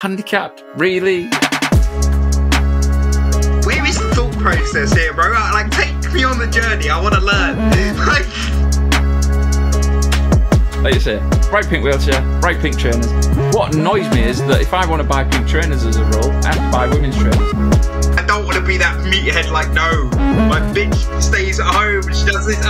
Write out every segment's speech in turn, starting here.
Handicapped, really? Where is the thought process here, bro? Like, take me on the journey. I want to learn. Like you say, bright pink wheelchair, bright pink trainers. What annoys me is that if I want to buy pink trainers as a rule, I have to buy women's trainers. I don't want to be that meathead like, no, my bitch stays at home, she does this.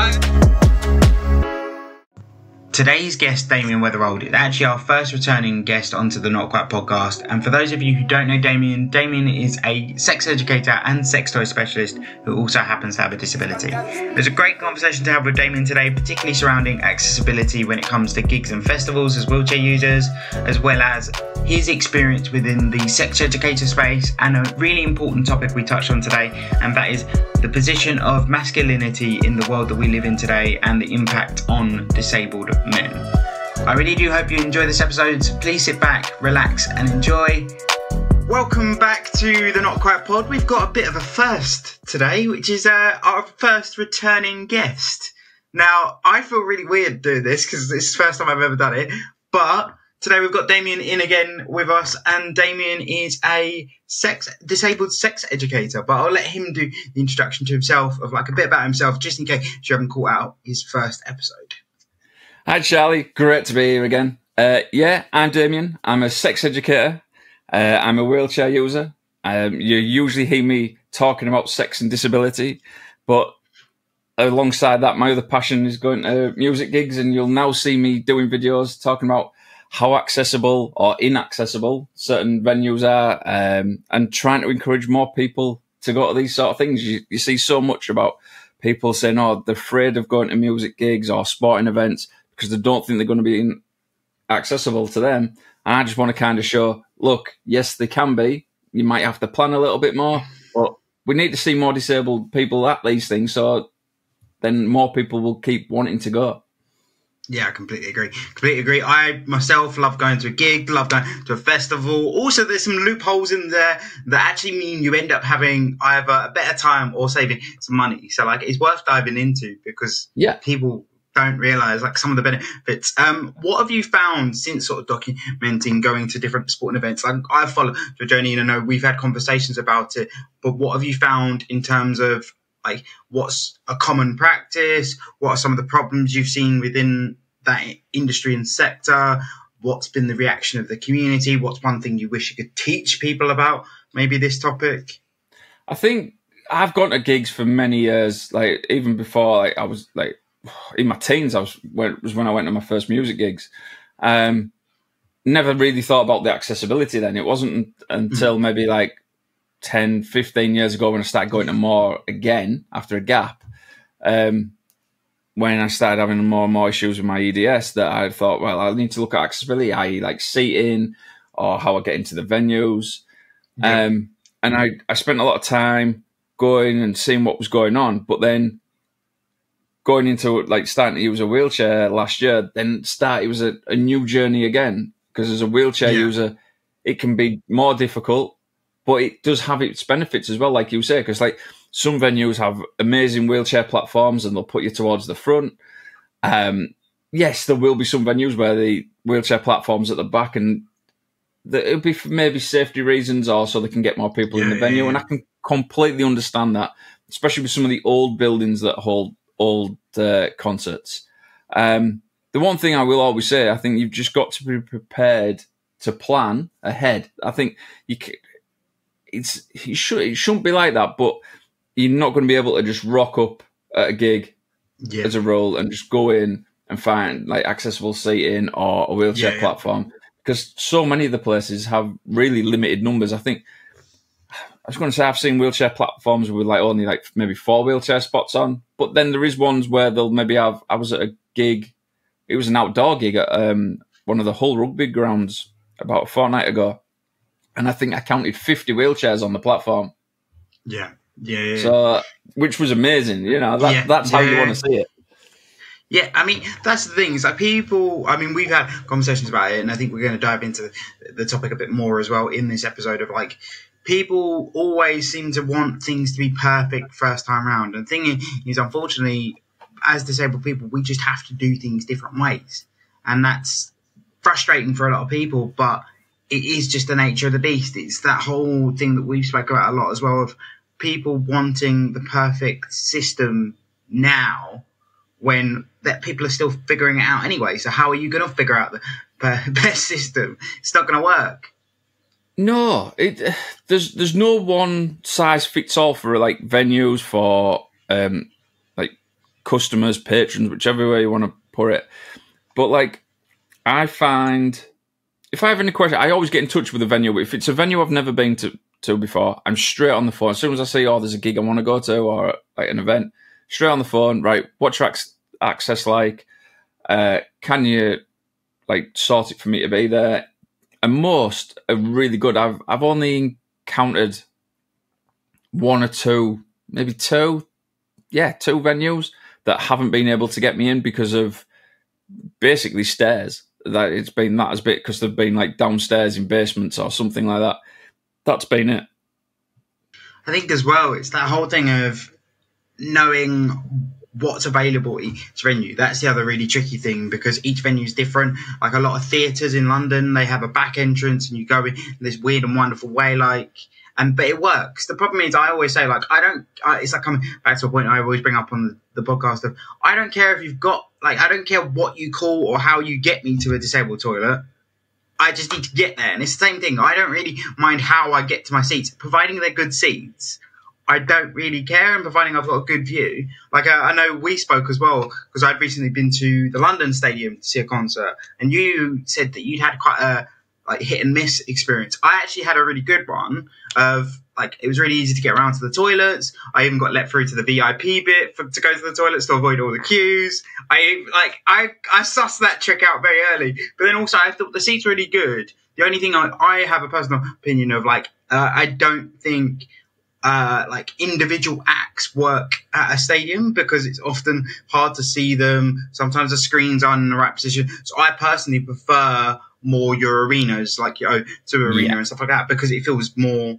Today's guest, Damian Weatherald, is actually our first returning guest onto the Not Quite podcast. And for those of you who don't know Damien is a sex educator and sex toy specialist who also happens to have a disability. There's a great conversation to have with Damien today, particularly surrounding accessibility when it comes to gigs and festivals as wheelchair users, as well as his experience within the sex educator space, and a really important topic we touched on today, and that is the position of masculinity in the world that we live in today and the impact on disabled men. I really do hope you enjoy this episode. Please sit back, relax and enjoy. Welcome back to the Not Quite Pod. We've got a bit of a first today, which is our first returning guest. Now, I feel really weird doing this because it's the first time I've ever done it, but today we've got Damien in again with us, and Damien is a disabled sex educator, but I'll let him do the introduction to himself, of like a bit about himself, just in case you haven't caught out his first episode. Hi Charlie, great to be here again. I'm Damien. I'm a sex educator. I'm a wheelchair user. You usually hear me talking about sex and disability, but alongside that, my other passion is going to music gigs, and you'll now see me doing videos talking about how accessible or inaccessible certain venues are, and trying to encourage more people to go to these sort of things. You see so much about people saying, oh, they're afraid of going to music gigs or sporting events because they don't think they're going to be accessible to them. And I just want to kind of show, look, yes, they can be. You might have to plan a little bit more, but we need to see more disabled people at these things, so then more people will keep wanting to go. Yeah, I completely agree. I myself love going to a gig, love going to a festival. Also, there's some loopholes in there that actually mean you end up having either a better time or saving some money. So, like, it's worth diving into because people don't realise, like, some of the benefits. What have you found since sort of documenting going to different sporting events? Like, I've followed your journey and I know we've had conversations about it, but what have you found in terms of, like, what's a common practice? What are some of the problems you've seen within that industry and sector? What's been the reaction of the community? What's one thing you wish you could teach people about maybe this topic? I think I've gone to gigs for many years, like even before, like I was like in my teens, was when I went to my first music gigs. Never really thought about the accessibility then. It wasn't until maybe like 10, 15 years ago when I started going to more again after a gap, when I started having more and more issues with my EDS, that I thought, well, I need to look at accessibility, i.e. like seating or how I get into the venues. Yeah. And I spent a lot of time going and seeing what was going on, but then going into like starting to use a wheelchair last year, then it was a new journey again, because as a wheelchair user, it can be more difficult, but it does have its benefits as well, like you say, because like some venues have amazing wheelchair platforms and they'll put you towards the front. Yes, there will be some venues where the wheelchair platform's at the back, and it'll be for maybe safety reasons or so they can get more people in the venue. And I can completely understand that, especially with some of the old buildings that hold old concerts. The one thing I will always say, I think you've just got to be prepared to plan ahead. I think it shouldn't be like that, but you're not going to be able to just rock up at a gig as a rule and just go in and find like accessible seating or a wheelchair platform, because so many of the places have really limited numbers. I think I was going to say I've seen wheelchair platforms with like only like maybe 4 wheelchair spots on, but then there is ones where they'll maybe have. I was at a gig, it was an outdoor gig at one of the Hull rugby grounds about a fortnight ago, and I think I counted 50 wheelchairs on the platform. Yeah. So, which was amazing, you know. That's how you want to see it. Yeah, I mean, that's the thing. Is like people. I mean, we've had conversations about it, and I think we're going to dive into the topic a bit more as well in this episode. Of like, people always seem to want things to be perfect first time round, and the thing is, unfortunately, as disabled people, we just have to do things different ways, and that's frustrating for a lot of people. But it is just the nature of the beast. It's that whole thing that we've spoken about a lot as well, of people wanting the perfect system now when that people are still figuring it out anyway. So how are you going to figure out the best system? It's not going to work. No, there's no one size fits all for like venues, for like customers, patrons, whichever way you want to put it. But like, I find if I have any question, I always get in touch with the venue. But if it's a venue I've never been to before, I'm straight on the phone. As soon as I see, there's a gig I want to go to, or like an event, straight on the phone. Right, what's your access like? Can you like sort it for me to be there? And most are really good. I've only encountered one or two, maybe two venues that haven't been able to get me in because of basically stairs. That it's been that as bit because they've been like downstairs in basements or something like that. That's been it. I think as well, it's that whole thing of knowing what's available at each venue. That's the other really tricky thing, because each venue is different. Like a lot of theatres in London, they have a back entrance and you go in this weird and wonderful way, but it works. The problem is, I always say, like, it's like coming back to a point I always bring up on the podcast of, I don't care if you've got, like, I don't care what you call or how you get me to a disabled toilet. I just need to get there. And it's the same thing. I don't really mind how I get to my seats, providing they're good seats. I don't really care, and providing I've got a good view. Like, I know we spoke as well, because I'd recently been to the London Stadium to see a concert, and you said that you'd had quite a hit and miss experience. I actually had a really good one of, like, it was really easy to get around to the toilets. I even got let through to the VIP bit to go to the toilets to avoid all the queues. I sussed that trick out very early, but then also I thought the seats were really good. The only thing I have a personal opinion of, like, I don't think like individual acts work at a stadium, because it's often hard to see them. Sometimes the screens aren't in the right position. So I personally prefer more your arenas, like your O2 Arena and stuff like that, because it feels more,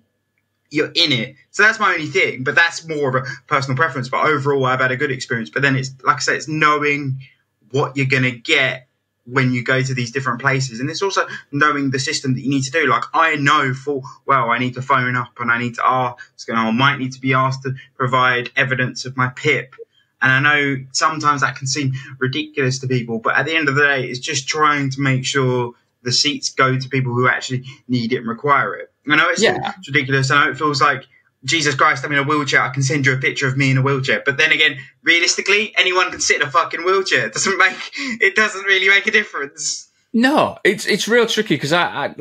you're in it. So that's my only thing, but that's more of a personal preference. But overall, I've had a good experience. But then it's, like I said, it's knowing what you're going to get when you go to these different places. And it's also knowing the system that you need to do. Like, I know full well I need to phone up and I need to ask, and I might need to be asked to provide evidence of my PIP. And I know sometimes that can seem ridiculous to people, but at the end of the day, it's just trying to make sure the seats go to people who actually need it and require it. I know it's ridiculous. I know it feels like, Jesus Christ, I'm in a wheelchair. I can send you a picture of me in a wheelchair. But then again, realistically, anyone can sit in a fucking wheelchair. It doesn't really make a difference. No, it's real tricky, because I'm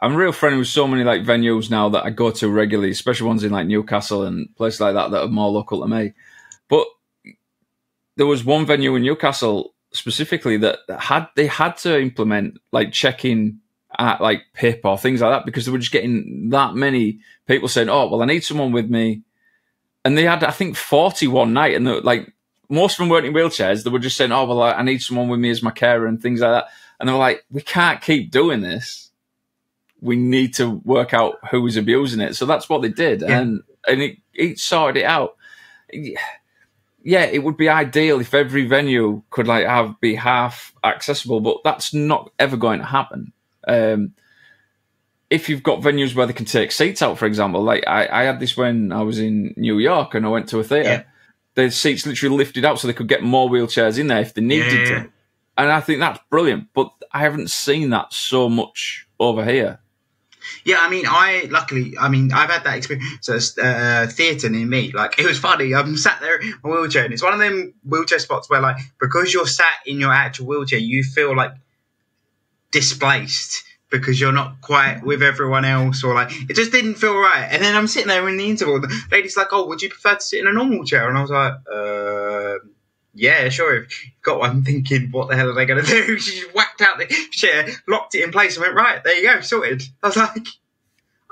real friendly with so many like venues now that I go to regularly, especially ones in like Newcastle and places like that are more local to me. But there was one venue in Newcastle specifically that they had to implement like checking at like PIP or things like that, because they were just getting that many people saying, "Oh, well, I need someone with me," and they had, I think, 40 one night, and like most of them weren't in wheelchairs. They were just saying, "Oh, well, I need someone with me as my carer," and things like that. And they were like, "We can't keep doing this. We need to work out who was abusing it." So that's what they did, and it sorted it out. Yeah, it would be ideal if every venue could like be half accessible, but that's not ever going to happen. If you've got venues where they can take seats out, for example, like I had this when I was in New York and I went to a theatre. The seats literally lifted out so they could get more wheelchairs in there if they needed to. And I think that's brilliant, but I haven't seen that so much over here. Yeah, I mean, I've had that experience at theatre near me. Like, it was funny. I'm sat there in my wheelchair, and it's one of them wheelchair spots where, like, because you're sat in your actual wheelchair, you feel like displaced because you're not quite with everyone else, or like, it just didn't feel right. And then I'm sitting there in the interval, the lady's like, "Oh, would you prefer to sit in a normal chair?" And I was like, yeah, sure, if you've got one. Thinking, what the hell are they going to do? She just whacked out the chair, locked it in place, and went, "Right, there you go, sorted." I was like,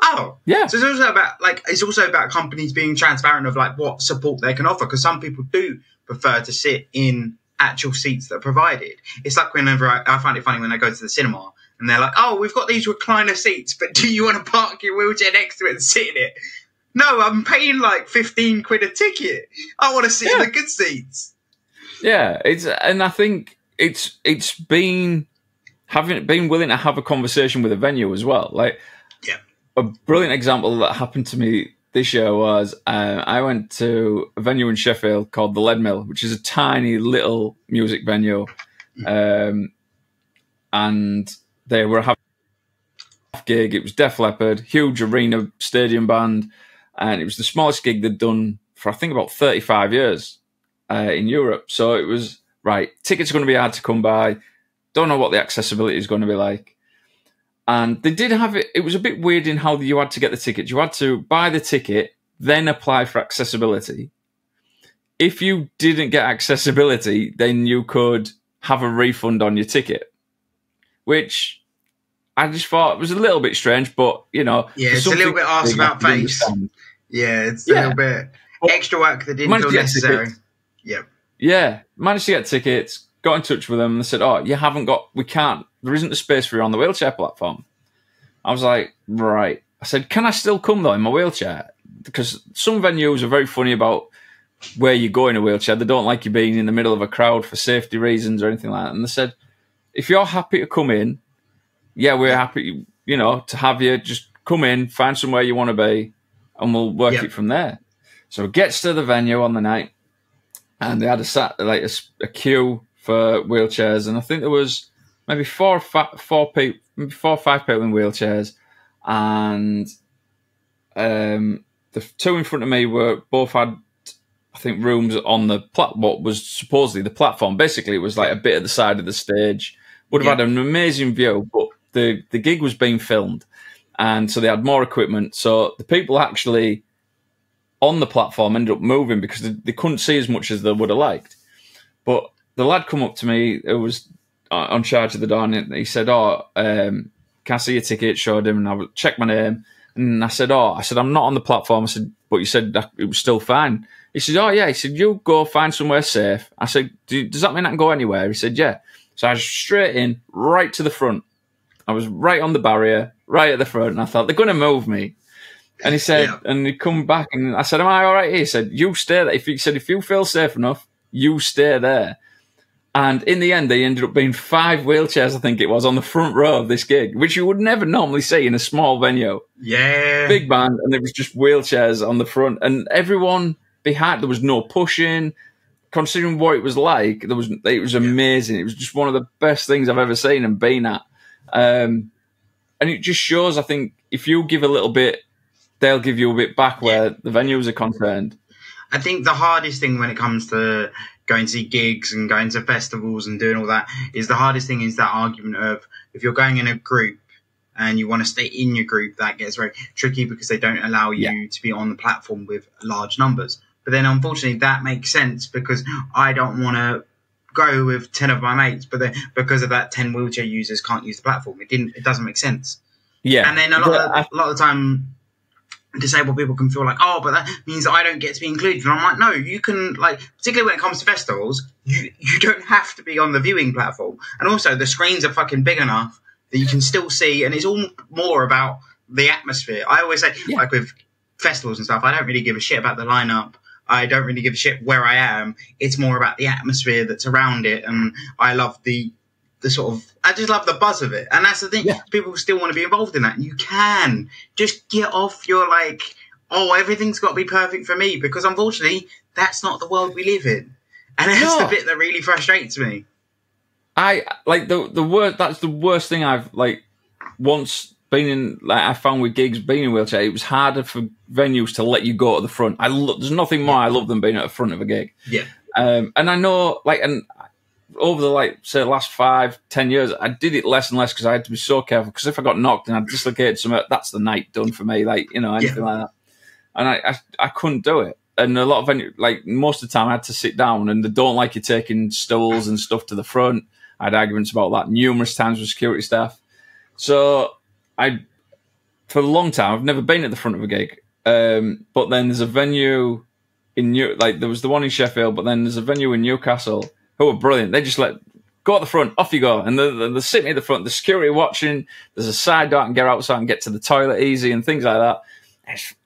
oh. Yeah. So it's also about companies being transparent of like what support they can offer, because some people do prefer to sit in actual seats that are provided. It's like whenever I find it funny when I go to the cinema and they're like, "Oh, we've got these recliner seats, but do you want to park your wheelchair next to it and sit in it?" No, I'm paying like 15 quid a ticket. I want to sit in the good seats. Yeah, and I think it's been being willing to have a conversation with a venue as well. Like, a brilliant example that happened to me this year was I went to a venue in Sheffield called the Lead Mill, which is a tiny little music venue, and they were having a gig. It was Def Leppard, huge arena stadium band, and it was the smallest gig they'd done for I think about 35 years in Europe. So it was right. Tickets are going to be hard to come by. Don't know what the accessibility is going to be like. And they did have it. It was a bit weird in how you had to get the tickets. You had to buy the ticket, then apply for accessibility. If you didn't get accessibility, then you could have a refund on your ticket, which I just thought was a little bit strange. But, you know. Yeah, it's a little bit arse about face. Yeah, it's a little bit extra work that didn't feel necessary. Yep. Yeah, managed to get tickets. Got in touch with them and they said, "Oh, there isn't a space for you on the wheelchair platform." I was like, right. I said, "Can I still come though in my wheelchair?" Because some venues are very funny about where you go in a wheelchair. They don't like you being in the middle of a crowd for safety reasons or anything like that. And they said, "If you're happy to come in, we're happy, to have you. Just come in, find somewhere you want to be, and we'll work it from there." So it gets to the venue on the night, and they had a queue for wheelchairs, and I think there was maybe four or five people in wheelchairs, and the two in front of me both had, I think, rooms on what was supposedly the platform. Basically, it was like a bit at the side of the stage. Would have had an amazing view, but the gig was being filmed, and so they had more equipment. So the people actually on the platform ended up moving because they couldn't see as much as they would have liked. But the lad come up to me who was on charge of the door, and he said, can I see your ticket? Showed him, and I checked my name. And I said, I'm not on the platform. I said, but you said that it was still fine. He said, "Oh, yeah." He said, "You go find somewhere safe." I said, "Does that mean I can go anywhere?" He said, "Yeah." So I was straight in, right to the front. I was right on the barrier, right at the front, and I thought, they're going to move me. And he said, and he come back, and I said, "Am I all right here?" He said, "You stay there." If you feel safe enough, you stay there. And in the end, they ended up being 5 wheelchairs, I think it was, on the front row of this gig, which you would never normally see in a small venue. Yeah. Big band, and there was just wheelchairs on the front. And everyone behind, there was no pushing. Considering what it was like, it was amazing. It was just one of the best things I've ever seen and been at. And it just shows, I think, if you give a little bit, they'll give you a bit back where the venues are concerned. I think the hardest thing when it comes to going to see gigs and going to festivals and doing all that is that argument of if you're going in a group and you want to stay in your group, that gets very tricky because they don't allow you to be on the platform with large numbers. But then unfortunately that makes sense because I don't want to go with 10 of my mates, but then because of that 10 wheelchair users can't use the platform. It doesn't make sense. Yeah. And then a lot of the time disabled people can feel like, but that means I don't get to be included. And I'm like, no, you can, particularly when it comes to festivals, you don't have to be on the viewing platform. And also the screens are fucking big enough that you can still see, and it's all more about the atmosphere. I always say, like with festivals and stuff, I don't really give a shit about the lineup. I don't really give a shit where I am. It's more about the atmosphere that's around it. And I love the I just love the buzz of it. And that's the thing. Yeah. People still want to be involved in that. And you can just get off your everything's got to be perfect for me, because unfortunately that's not the world we live in. And that's the bit that really frustrates me. I that's the worst thing I've once been in. I found with gigs being in a wheelchair, it was harder for venues to let you go to the front. There's nothing more I love than being at the front of a gig. Yeah. And I know and over the last 5-10 years, I did it less and less because I had to be so careful. Because if I got knocked and I dislocated something, that's the night done for me. Anything like that. And I couldn't do it. And a lot of venues, most of the time, I had to sit down, and they don't like you taking stools and stuff to the front. I had arguments about that numerous times with security staff. So for a long time, I've never been at the front of a gig. But then there's a venue in there was the one in Sheffield, but then there's a venue in Newcastle who are brilliant. They just go at the front, off you go. And they're sitting at the front, the security watching. There's a side door I can get outside and get to the toilet easy and things like that.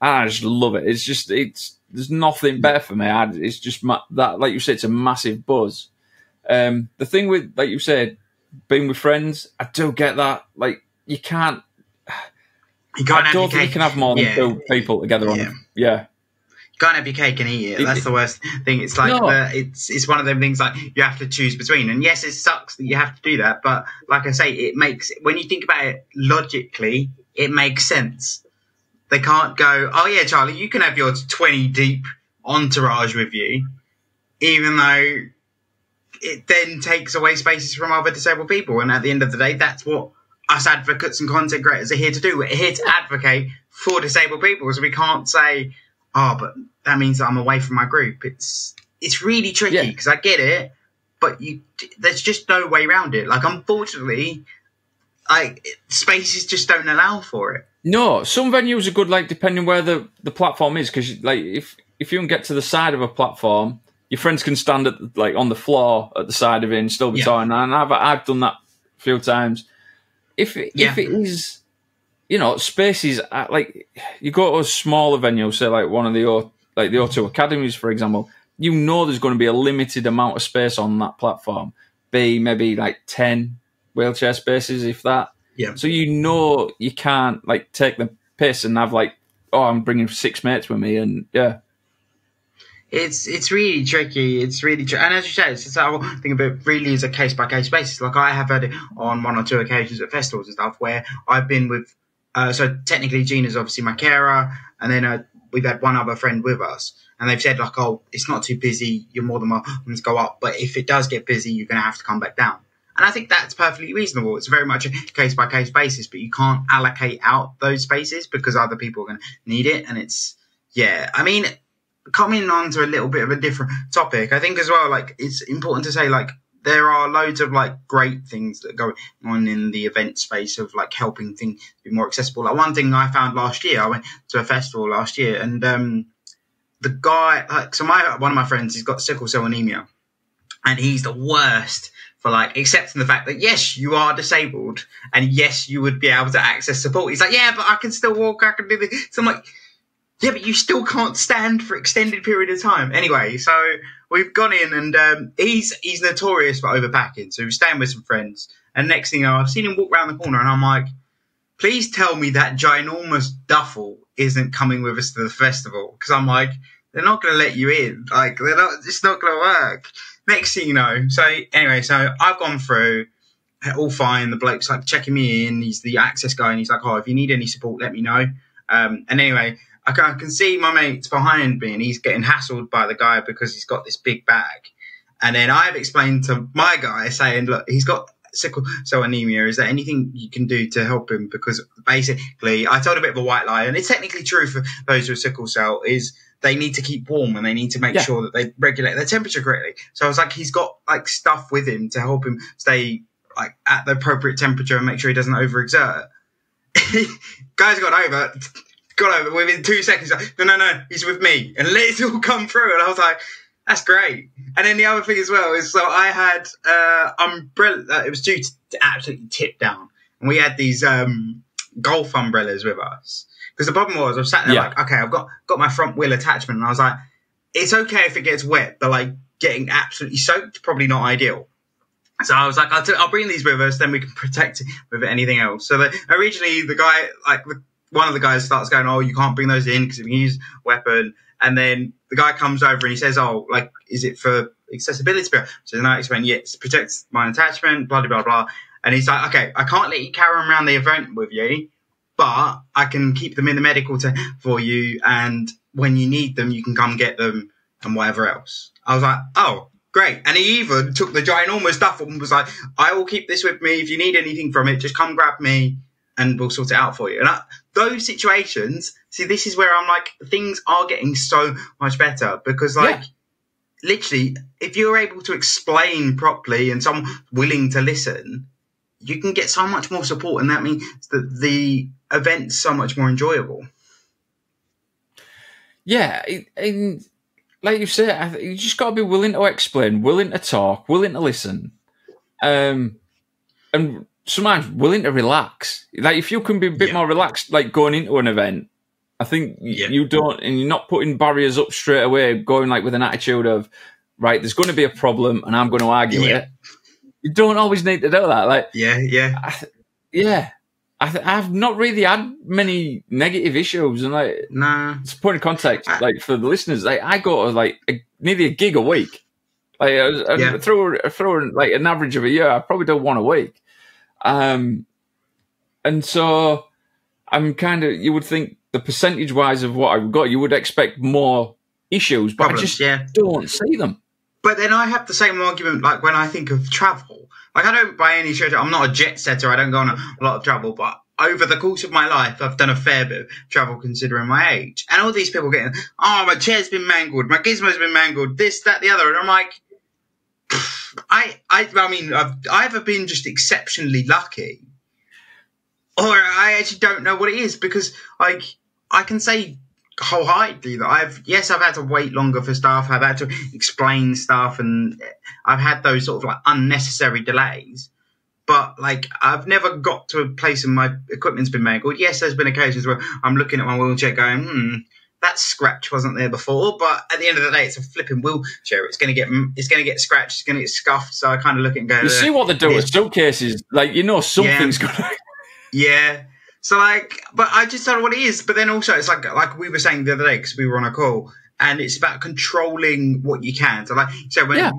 I just love it. There's nothing better for me. It's just that, like you said, it's a massive buzz. The thing with, like you said, being with friends, I do get that. Like, you can't. You can't I don't think you can have more than two people together on. Yeah. You can't have your cake and eat it. That's the worst thing. It's like it's one of them things like you have to choose between. And yes, it sucks that you have to do that, but like I say, it makes, when you think about it logically, it makes sense. They can't go, oh yeah, Charlie, you can have your 20 deep entourage with you, even though it then takes away spaces from other disabled people. And at the end of the day, that's what us advocates and content creators are here to do. We're here to advocate for disabled people. So we can't say, oh, but that means that I'm away from my group. It's really tricky because I get it, but there's just no way around it. Like, unfortunately, spaces just don't allow for it. No, some venues are good, like, depending where the platform is, because, like, if you can get to the side of a platform, your friends can stand on the floor at the side of it and still be talking. And I've done that a few times. If it is, spaces, like, you go to a smaller venue, say like one of the O2 Academies, for example, there's going to be a limited amount of space on that platform. Maybe like 10 wheelchair spaces, if that. Yeah. So you can't like take the piss and have like, oh, I'm bringing 6 mates with me, and yeah. It's really tricky. It's really tricky. And as you say, it's just I think of it really as a case-by-case basis. Like, I have had it on 1 or 2 occasions at festivals and stuff where I've been with, so technically Gina's obviously my carer, and then we've had one other friend with us. And they've said, like, oh, it's not too busy, you're more than welcome to go up. But if it does get busy, you're going to have to come back down. And I think that's perfectly reasonable. It's very much a case-by-case basis, but you can't allocate out those spaces because other people are going to need it. And it's, I mean, coming on to a little bit of a different topic, I think as well, like, it's important to say, like, there are loads of, like, great things that go on in the event space of, like, helping things be more accessible. Like, one thing I found last year, I went to a festival last year, and the guy, like, so one of my friends, he's got sickle cell anemia, and he's the worst for, like, accepting the fact that, yes, you are disabled, and yes, you would be able to access support. He's like, yeah, but I can still walk, I can do this. So I'm like, yeah, but you still can't stand for extended period of time. Anyway, so we've gone in, and he's notorious for overpacking. So we're staying with some friends, and next thing you know, I've seen him walk around the corner, and I'm like, please tell me that ginormous duffel isn't coming with us to the festival, because I'm like, they're not going to let you in. Like, it's not going to work. Next thing you know, so anyway, so I've gone through, all fine. The bloke's like checking me in. He's the access guy, and he's like, oh, if you need any support, let me know. And anyway, I can see my mate's behind me, and he's getting hassled by the guy because he's got this big bag. And then I've explained to my guy, saying, look, he's got sickle cell anemia. Is there anything you can do to help him? Because basically, I told a bit of a white lie, and it's technically true for those with sickle cell, is they need to keep warm, and they need to make sure that they regulate their temperature correctly. So I was like, he's got like stuff with him to help him stay like at the appropriate temperature and make sure he doesn't overexert. Guys got over within 2 seconds. Like, no, he's with me, and let it all come through. And I was like, that's great. And then the other thing as well is, so I had umbrella. It was due to absolutely tip down, and we had these golf umbrellas with us. Because the problem was, I was sat there like, okay, I've got my front wheel attachment, and I was like, it's okay if it gets wet, but like getting absolutely soaked, probably not ideal. So I was like, I'll bring these with us, then we can protect it with anything else. So originally the guy, like one of the guys starts going, oh, you can't bring those in because you can use a weapon. And then the guy comes over and he says, oh, like, is it for accessibility? So then I explain, yes, it protects my attachment, blah, blah, blah. And he's like, okay, I can't let you carry them around the event with you, but I can keep them in the medical for you. And when you need them, you can come get them and whatever else. I was like, oh, great. And he even took the ginormous stuff and was like, I will keep this with me. If you need anything from it, just come grab me and we'll sort it out for you. And those situations, see, this is where I'm like, things are getting so much better because, like, literally, if you're able to explain properly and someone willing to listen, you can get so much more support, and that means that the event's so much more enjoyable. Yeah, and like you said, you just got to be willing to explain, willing to talk, willing to listen, and sometimes willing to relax. Like, if you can be a bit more relaxed, like going into an event, I think you don't, and you're not putting barriers up straight away, going like with an attitude of, right, there's going to be a problem and I'm going to argue it. You don't always need to do that. Like, I've not really had many negative issues, and like, it's a point of context, like for the listeners. Like, I go to like nearly a gig a week. Like, through like an average of a year, I probably do one a week. And so I'm kind of, you would think the percentage wise of what I've got, you would expect more issues, but I just don't see them. But then I have the same argument, like when I think of travel. Like, I don't by any stretch, I'm not a jet setter, I don't go on a lot of travel, but over the course of my life, I've done a fair bit of travel considering my age. And all these people getting, oh, my chair's been mangled, my gizmo's been mangled, this, that, the other. And I'm like, I mean, I've either been just exceptionally lucky, or I actually don't know what it is, because like I can say wholeheartedly that I've had to wait longer for stuff, I've had to explain stuff, and I've had those sort of like unnecessary delays. But like, I've never got to a place and my equipment's been mangled. Yes, there's been occasions where I'm looking at my wheelchair going, that scratch wasn't there before. But at the end of the day, it's a flipping wheelchair. It's going to get scratched. It's going to get scuffed. So I kind of look and go, you see what they do with suitcases? Like, you know, something's going to. Yeah. So like, but I just don't know what it is. But then also, it's like we were saying the other day, because we were on a call, and it's about controlling what you can. So like,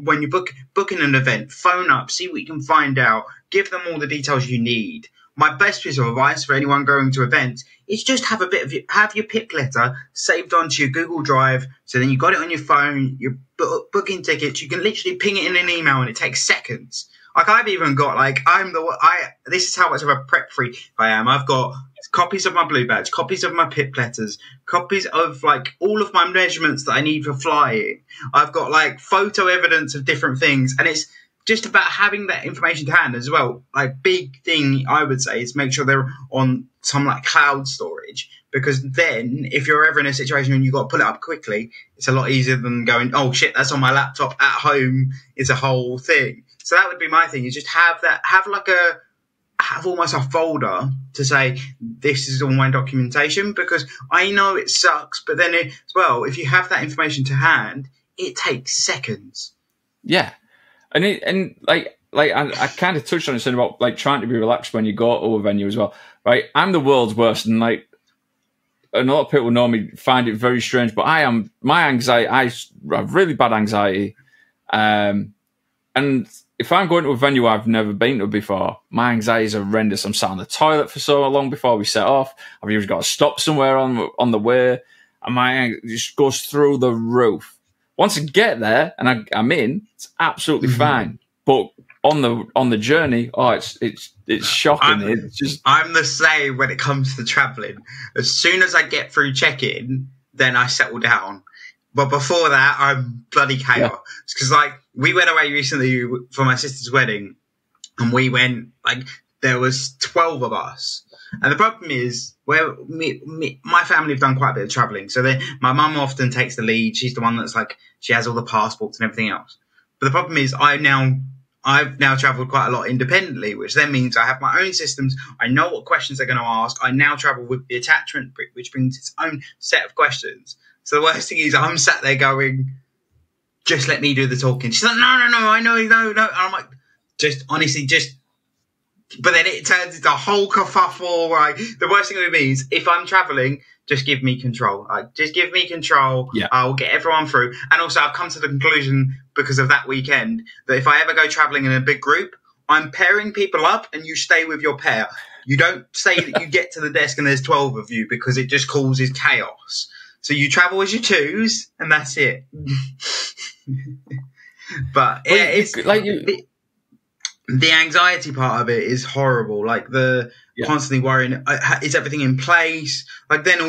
when you booking an event, phone up, see what you can find out, give them all the details you need. My best piece of advice for anyone going to events is just have your PIP letter saved onto your Google Drive. So then you got it on your phone, you're booking tickets, you can literally ping it in an email and it takes seconds. Like, I've even got, like, this is how much of a prep freak I am. I've got copies of my blue badge, copies of my PIP letters, copies of, like, all of my measurements that I need for flying. I've got, like, photo evidence of different things. And it's just about having that information to hand as well. Like, big thing I would say is make sure they're on some, like, cloud storage. Because then, if you're ever in a situation and you've got to pull it up quickly, it's a lot easier than going, oh, shit, that's on my laptop at home. It's a whole thing. So that would be my thing, is just have almost a folder to say, this is all my documentation, because I know it sucks, but then as well, if you have that information to hand, it takes seconds. Yeah. And I kind of touched on it, saying about like trying to be relaxed when you go to a venue as well, right? I'm the world's worst, and like, and a lot of people know me, find it very strange, but my anxiety, I have really bad anxiety. And if I'm going to a venue I've never been to before, my anxiety is horrendous. I'm sat on the toilet for so long before we set off. I've usually got to stop somewhere on the way, and my anxiety just goes through the roof. Once I get there and I'm in, it's absolutely fine. But on the journey, it's shocking. I'm the same when it comes to traveling. As soon as I get through check-in, then I settle down. But before that, I'm bloody chaos. Because like, we went away recently for my sister's wedding, and we went, like, there was 12 of us. And the problem is, where my family have done quite a bit of traveling. So my mum often takes the lead. She's the one that's like, she has all the passports and everything else. But the problem is, I've now traveled quite a lot independently, which then means I have my own systems. I know what questions they're going to ask. I now travel with the attachment, which brings its own set of questions. So the worst thing is, I'm sat there going, just let me do the talking. She's like, no, I know, no. And I'm like, but then it turns into a whole kerfuffle. Like, the worst thing with me is, if I'm traveling, just give me control. Like, just give me control. Yeah. I'll get everyone through. And also, I've come to the conclusion, because of that weekend, that if I ever go traveling in a big group, I'm pairing people up, and you stay with your pair. You don't say that you get to the desk and there's 12 of you, because it just causes chaos. So you travel as you choose, and that's it. But it's like the anxiety part of it is horrible. Like constantly worrying, is everything in place? Like then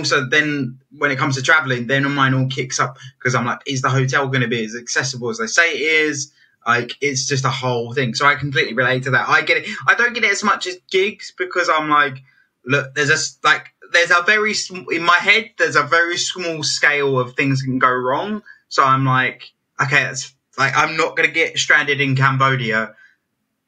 when it comes to traveling, then mine all kicks up, because I'm like, is the hotel going to be as accessible as they say it is? Like, it's just a whole thing. So I completely relate to that. I get it. I don't get it as much as gigs, because I'm like, look, in my head, there's a very small scale of things that can go wrong. So I'm like, okay, that's like, I'm not going to get stranded in Cambodia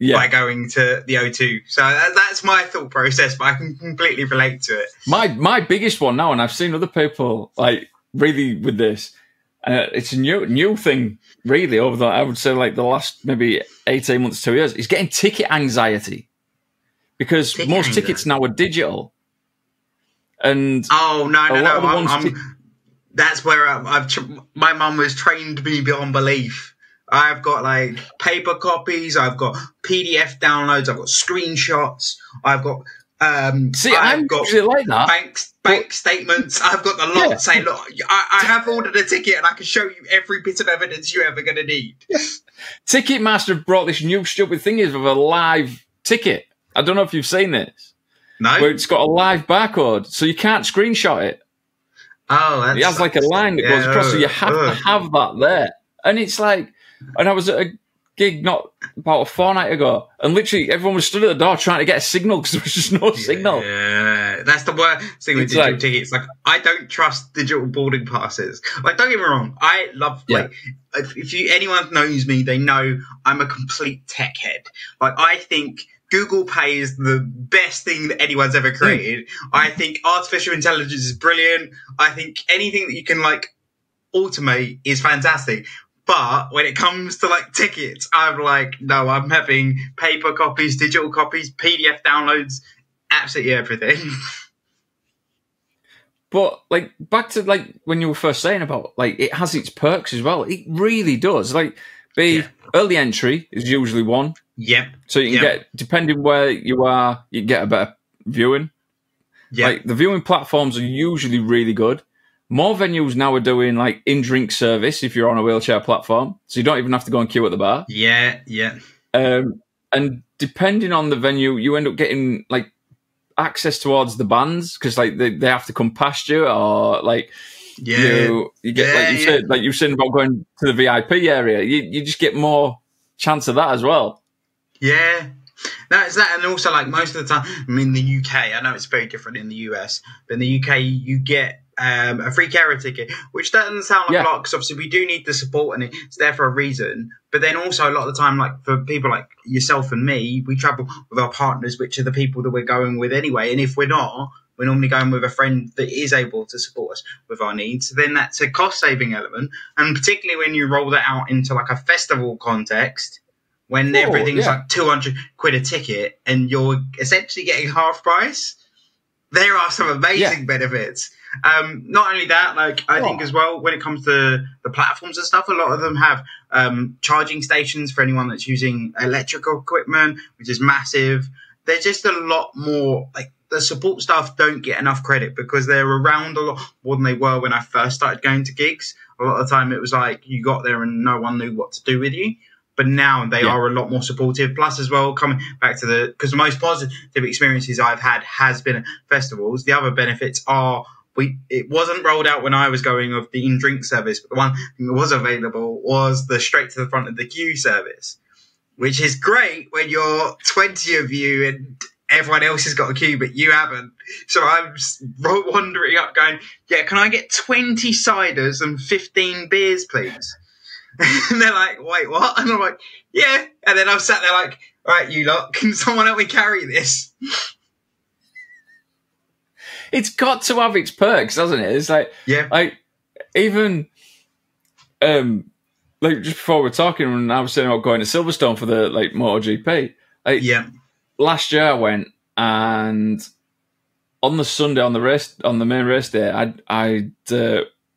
by going to the O2. So that's my thought process, but I can completely relate to it. My biggest one now, and I've seen other people like really with this, It's a new thing, really, over I would say, like the last maybe 18 months, 2 years. It's getting ticket anxiety because tickets now are digital. And no. That's where my mum has trained me beyond belief. I've got like paper copies, I've got PDF downloads, I've got screenshots, I've got I'm usually like that. Bank statements. I've got the lot saying, look, I have ordered a ticket and I can show you every bit of evidence you're ever going to need. Ticketmaster have brought this new stupid thing of a live ticket. I don't know if you've seen this. No. Where it's got a live barcode, so you can't screenshot it. Oh, it has like a line that goes across, so you have to have that there. And it's like, and I was at a gig not about a fortnight ago, and literally everyone was stood at the door trying to get a signal because there was just no signal. Yeah, that's the worst thing with digital tickets. Like, I don't trust digital boarding passes. Like, don't get me wrong, I love if anyone knows me, they know I'm a complete tech head. Like, I think Google Pay is the best thing that anyone's ever created. I think artificial intelligence is brilliant. I think anything that you can like automate is fantastic. But when it comes to like tickets, I'm like, no, I'm having paper copies, digital copies, PDF downloads, absolutely everything. But like back to like when you were first saying about like it has its perks as well. It really does. Like early entry is usually one. Yep. So you can get, depending where you are, you get a better viewing. Yeah. Like the viewing platforms are usually really good. More venues now are doing like in-drink service if you're on a wheelchair platform, so you don't even have to go and queue at the bar. Yeah. And depending on the venue, you end up getting like access towards the bands because like they have to come past you, or like you get like you said about going to the VIP area. You just get more chance of that as well. Yeah. That's that, and also like most of the time, I mean, the UK, I know it's very different in the US, but in the UK you get a free carer ticket, which doesn't sound like a lot because obviously we do need the support and it's there for a reason. But then also a lot of the time, like for people like yourself and me, we travel with our partners, which are the people that we're going with anyway. And if we're not, we're normally going with a friend that is able to support us with our needs. Then that's a cost saving element, and particularly when you roll that out into like a festival context. When everything's like 200 quid a ticket and you're essentially getting half price, there are some amazing benefits. Not only that, like I think as well, when it comes to the platforms and stuff, a lot of them have charging stations for anyone that's using electrical equipment, which is massive. They're just a lot more, like the support staff don't get enough credit because they're around a lot more than they were when I first started going to gigs. A lot of the time it was like you got there and no one knew what to do with you. But now they are a lot more supportive. Plus, as well, coming back to because the most positive experiences I've had has been at festivals. The other benefits are it wasn't rolled out when I was going of the in-drink service, but the one thing that was available was the straight to the front of the queue service, which is great when you're 20 of you and everyone else has got a queue, but you haven't. So I'm wandering up going, can I get 20 ciders and 15 beers, please? And they're like, wait, what? And I'm like, yeah. And then I'm sat there like, all right, you lot, can someone help me carry this? It's got to have its perks, doesn't it? It's like, like even, like just before we're talking, when I was saying about going to Silverstone for the like MotoGP, like, last year I went, and on the Sunday on the main race day, I'd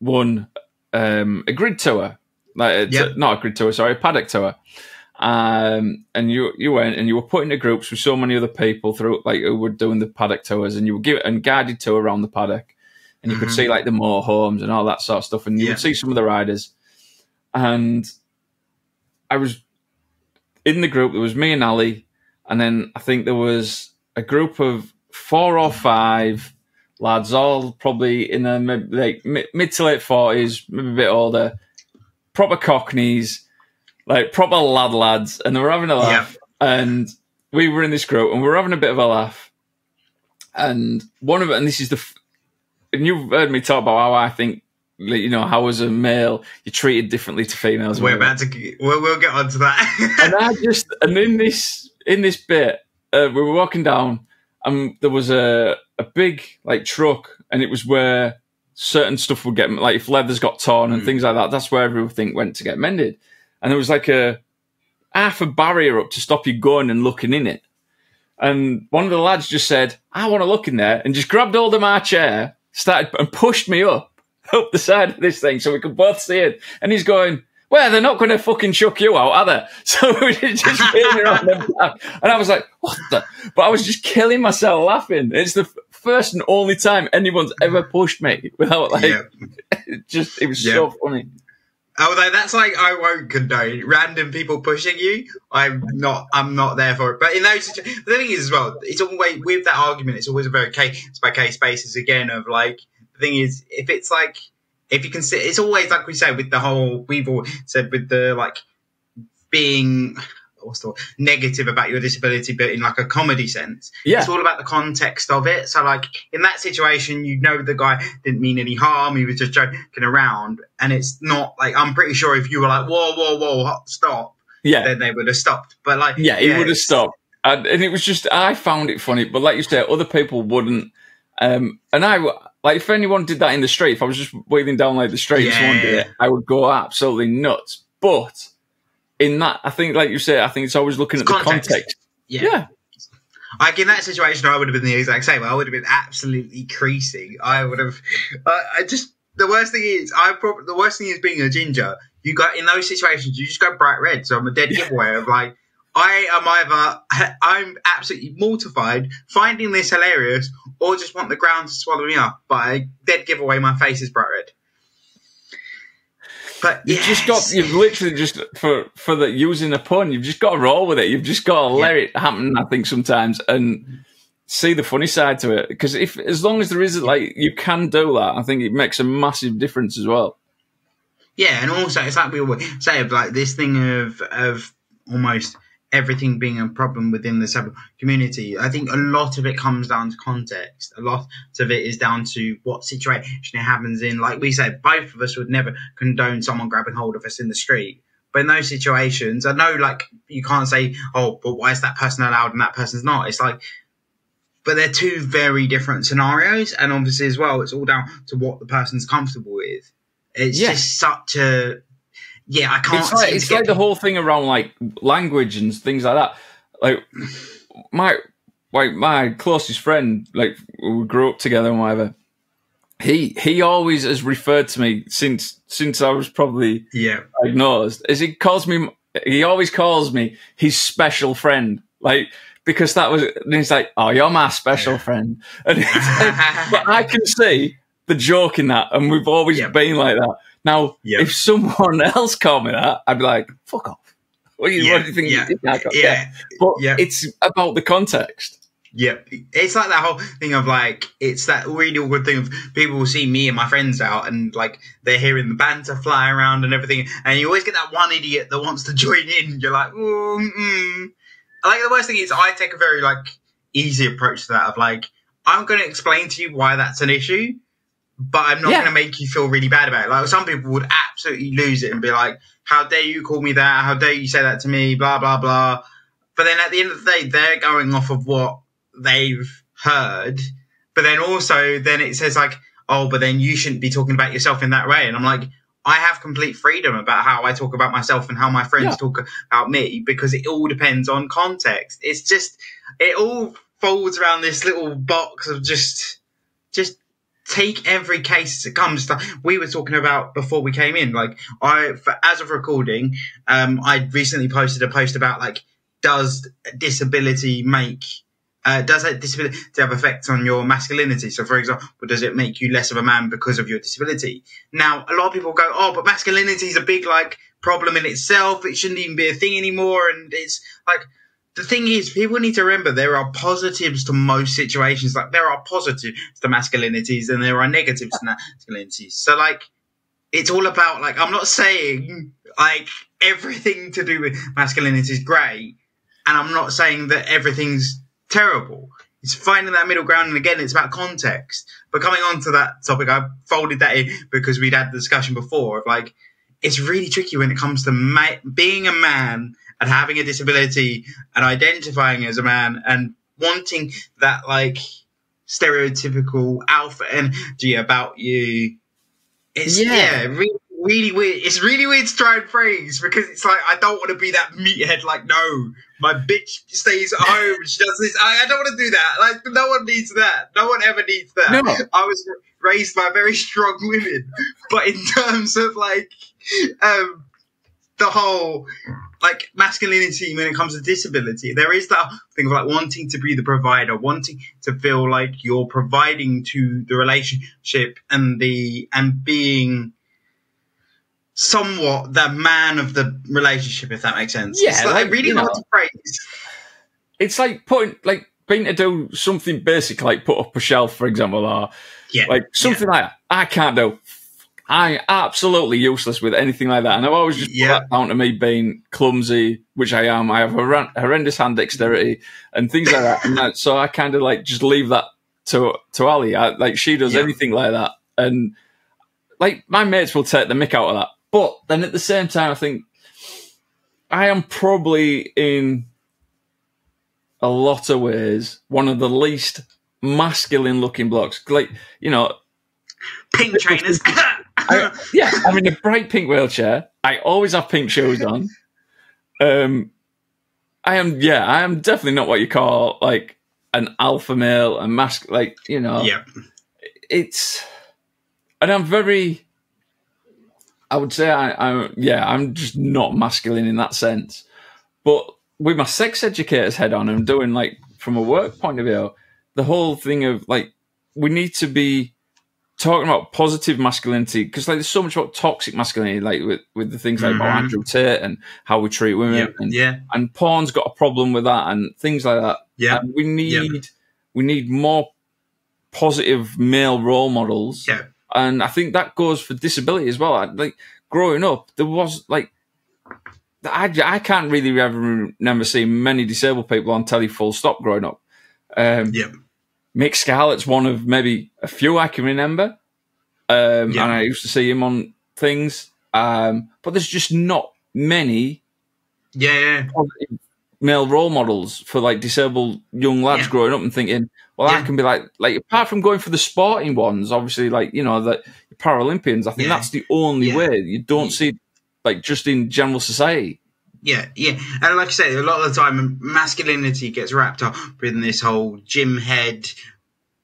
won a grid tour. Like not a grid tour, sorry, a paddock tour. And you went and you were put into groups with so many other people through, like who were doing the paddock tours, and you were given a guided tour around the paddock, and you could see like the motorhomes and all that sort of stuff, and you would see some of the riders. And I was in the group. There was me and Ali, and then I think there was a group of 4 or 5 lads, all probably in their mid to late 40s, maybe a bit older. Proper cockneys, like proper lads, and they were having a laugh. And we were in this group, and we were having a bit of a laugh. And one of it, and this is and you've heard me talk about how I think, you know, how as a male you're treated differently to females. We'll get onto that. And in this bit, we were walking down, and there was a big like truck, and it was where certain stuff would get, like if leather's got torn and things like that, that's where everything went to get mended. And there was like a half a barrier up to stop you going and looking in it. And one of the lads just said, I want to look in there, and just grabbed hold of my chair, started and pushed me up the side of this thing so we could both see it. And he's going, well, they're not going to fucking chuck you out, are they? So we were just feeling around the back. And I was like, what the? But I was just killing myself laughing. It's the first and only time anyone's ever pushed me without like, it was so funny. Although that's like, I won't condone random people pushing you. I'm not there for it. But in those situations, the thing is as well, it's always, with that argument, it's always a very case by case basis again of like, the thing is, if it's like, if you consider, it's always like we say with the whole, we've all said with the like being, what's the word, negative about your disability, but in like a comedy sense. Yeah. It's all about the context of it. So like in that situation, you know, the guy didn't mean any harm. He was just joking around. And it's not like, I'm pretty sure if you were like, whoa, stop. Yeah. Then they would have stopped. But like, yeah, he would have stopped. And it was just, I found it funny, but like you said, other people wouldn't. And I, like, if anyone did that in the street, if I was just wheeling down like the street and someone did it, I would go absolutely nuts. But in that, I think, like you said, I think it's always looking at the context. Yeah. Like in that situation, I would have been the exact same. I would have been absolutely creasing. I would have. The worst thing is being a ginger. You got in those situations, you just go bright red. So I'm a dead giveaway of like, I'm absolutely mortified, finding this hilarious, or just want the ground to swallow me up. But I dead giveaway, my face is bright red. But you've literally just for the using a pun, you've just got to roll with it. You've just got to let it happen, I think, sometimes, and see the funny side to it. Because as long as there is like, you can do that, I think it makes a massive difference as well. Yeah, and also it's like we always say, like this thing of almost everything being a problem within the disabled community. I think a lot of it comes down to context. A lot of it is down to what situation it happens in. Like we said, both of us would never condone someone grabbing hold of us in the street. But in those situations, I know, like, you can't say, oh, but why is that person allowed and that person's not? It's like, but they're two very different scenarios. And obviously as well, it's all down to what the person's comfortable with. It's just such a... Yeah, I can't. It's like the whole thing around like language and things like that. Like my closest friend, like we grew up together and whatever. He always has referred to me since I was probably diagnosed. As he always calls me his special friend. Like, because that was, and he's like, oh, you're my special friend. And but I can see the joke in that, and we've always been like that. Now, if someone else called me that, I'd be like, fuck off. What do you think you did? But it's about the context. Yeah. It's like that whole thing of like, it's that really awkward thing of people will see me and my friends out and like they're hearing the banter fly around and everything. And you always get that one idiot that wants to join in. You're like, Like the worst thing is I take a very like easy approach to that of like, I'm going to explain to you why that's an issue. But I'm not going to make you feel really bad about it. Like some people would absolutely lose it and be like, how dare you call me that? How dare you say that to me? Blah, blah, blah. But then at the end of the day, they're going off of what they've heard. But then also then it says like, oh, but then you shouldn't be talking about yourself in that way. And I'm like, I have complete freedom about how I talk about myself and how my friends talk about me because it all depends on context. It's just, it all folds around this little box of just take every case as it comes. We were talking about before we came in, like as of recording, I recently posted a post about like, does disability have effects on your masculinity? So for example, does it make you less of a man because of your disability? Now, a lot of people go, oh, but masculinity is a big like problem in itself. It shouldn't even be a thing anymore. And it's like, the thing is, people need to remember there are positives to most situations. Like there are positives to masculinities and there are negatives to masculinities. So like, it's all about like, I'm not saying like everything to do with masculinity is great. And I'm not saying that everything's terrible. It's finding that middle ground. And again, it's about context. But coming on to that topic, I folded that in because we'd had the discussion before of like, it's really tricky when it comes to being a man and having a disability and identifying as a man and wanting that like stereotypical alpha energy about you. It's really weird. It's really weird to try and phrase, because it's like, I don't want to be that meathead. Like, no, my bitch stays at home. She does this. I don't want to do that. Like, no one needs that. No one ever needs that. No. I was raised by very strong women, but in terms of like the whole like masculinity when it comes to disability, there is that thing of like wanting to be the provider, wanting to feel like you're providing to the relationship and being somewhat the man of the relationship, if that makes sense. Yeah, it's like really hard to phrase. It's like being to do something basic, like put up a shelf, for example, or like something like that. I can't do. I'm absolutely useless with anything like that. And I've always just put that down to me being clumsy, which I am. I have horrendous hand dexterity and things like that. And so I kind of like just leave that to Ali. Like she does anything like that. And like my mates will take the mick out of that. But then at the same time, I think I am probably in a lot of ways one of the least masculine looking blokes. Like, you know, pink trainers. I'm in a bright pink wheelchair. I always have pink shoes on. I am definitely not what you call like an alpha male, a like, you know. Yeah. And I'm very, I would say I'm just not masculine in that sense. But with my sex educator's head on, I'm doing like from a work point of view, the whole thing of like, we need to be talking about positive masculinity, because like there's so much about toxic masculinity, like with the things like about Andrew Tate and how we treat women, and porn's got a problem with that and things like that. Yeah, and we need more positive male role models. Yeah, and I think that goes for disability as well. Like growing up, there was like I can't really ever remember seeing many disabled people on telly full stop growing up. Mick Scarlett's one of maybe a few I can remember. And I used to see him on things. But there's just not many male role models for like disabled young lads growing up and thinking, well, I can be like apart from going for the sporting ones, obviously, like, you know, the Paralympians, I think that's the only way. You don't see like just in general society. Yeah. And like I say, a lot of the time masculinity gets wrapped up in this whole gym head,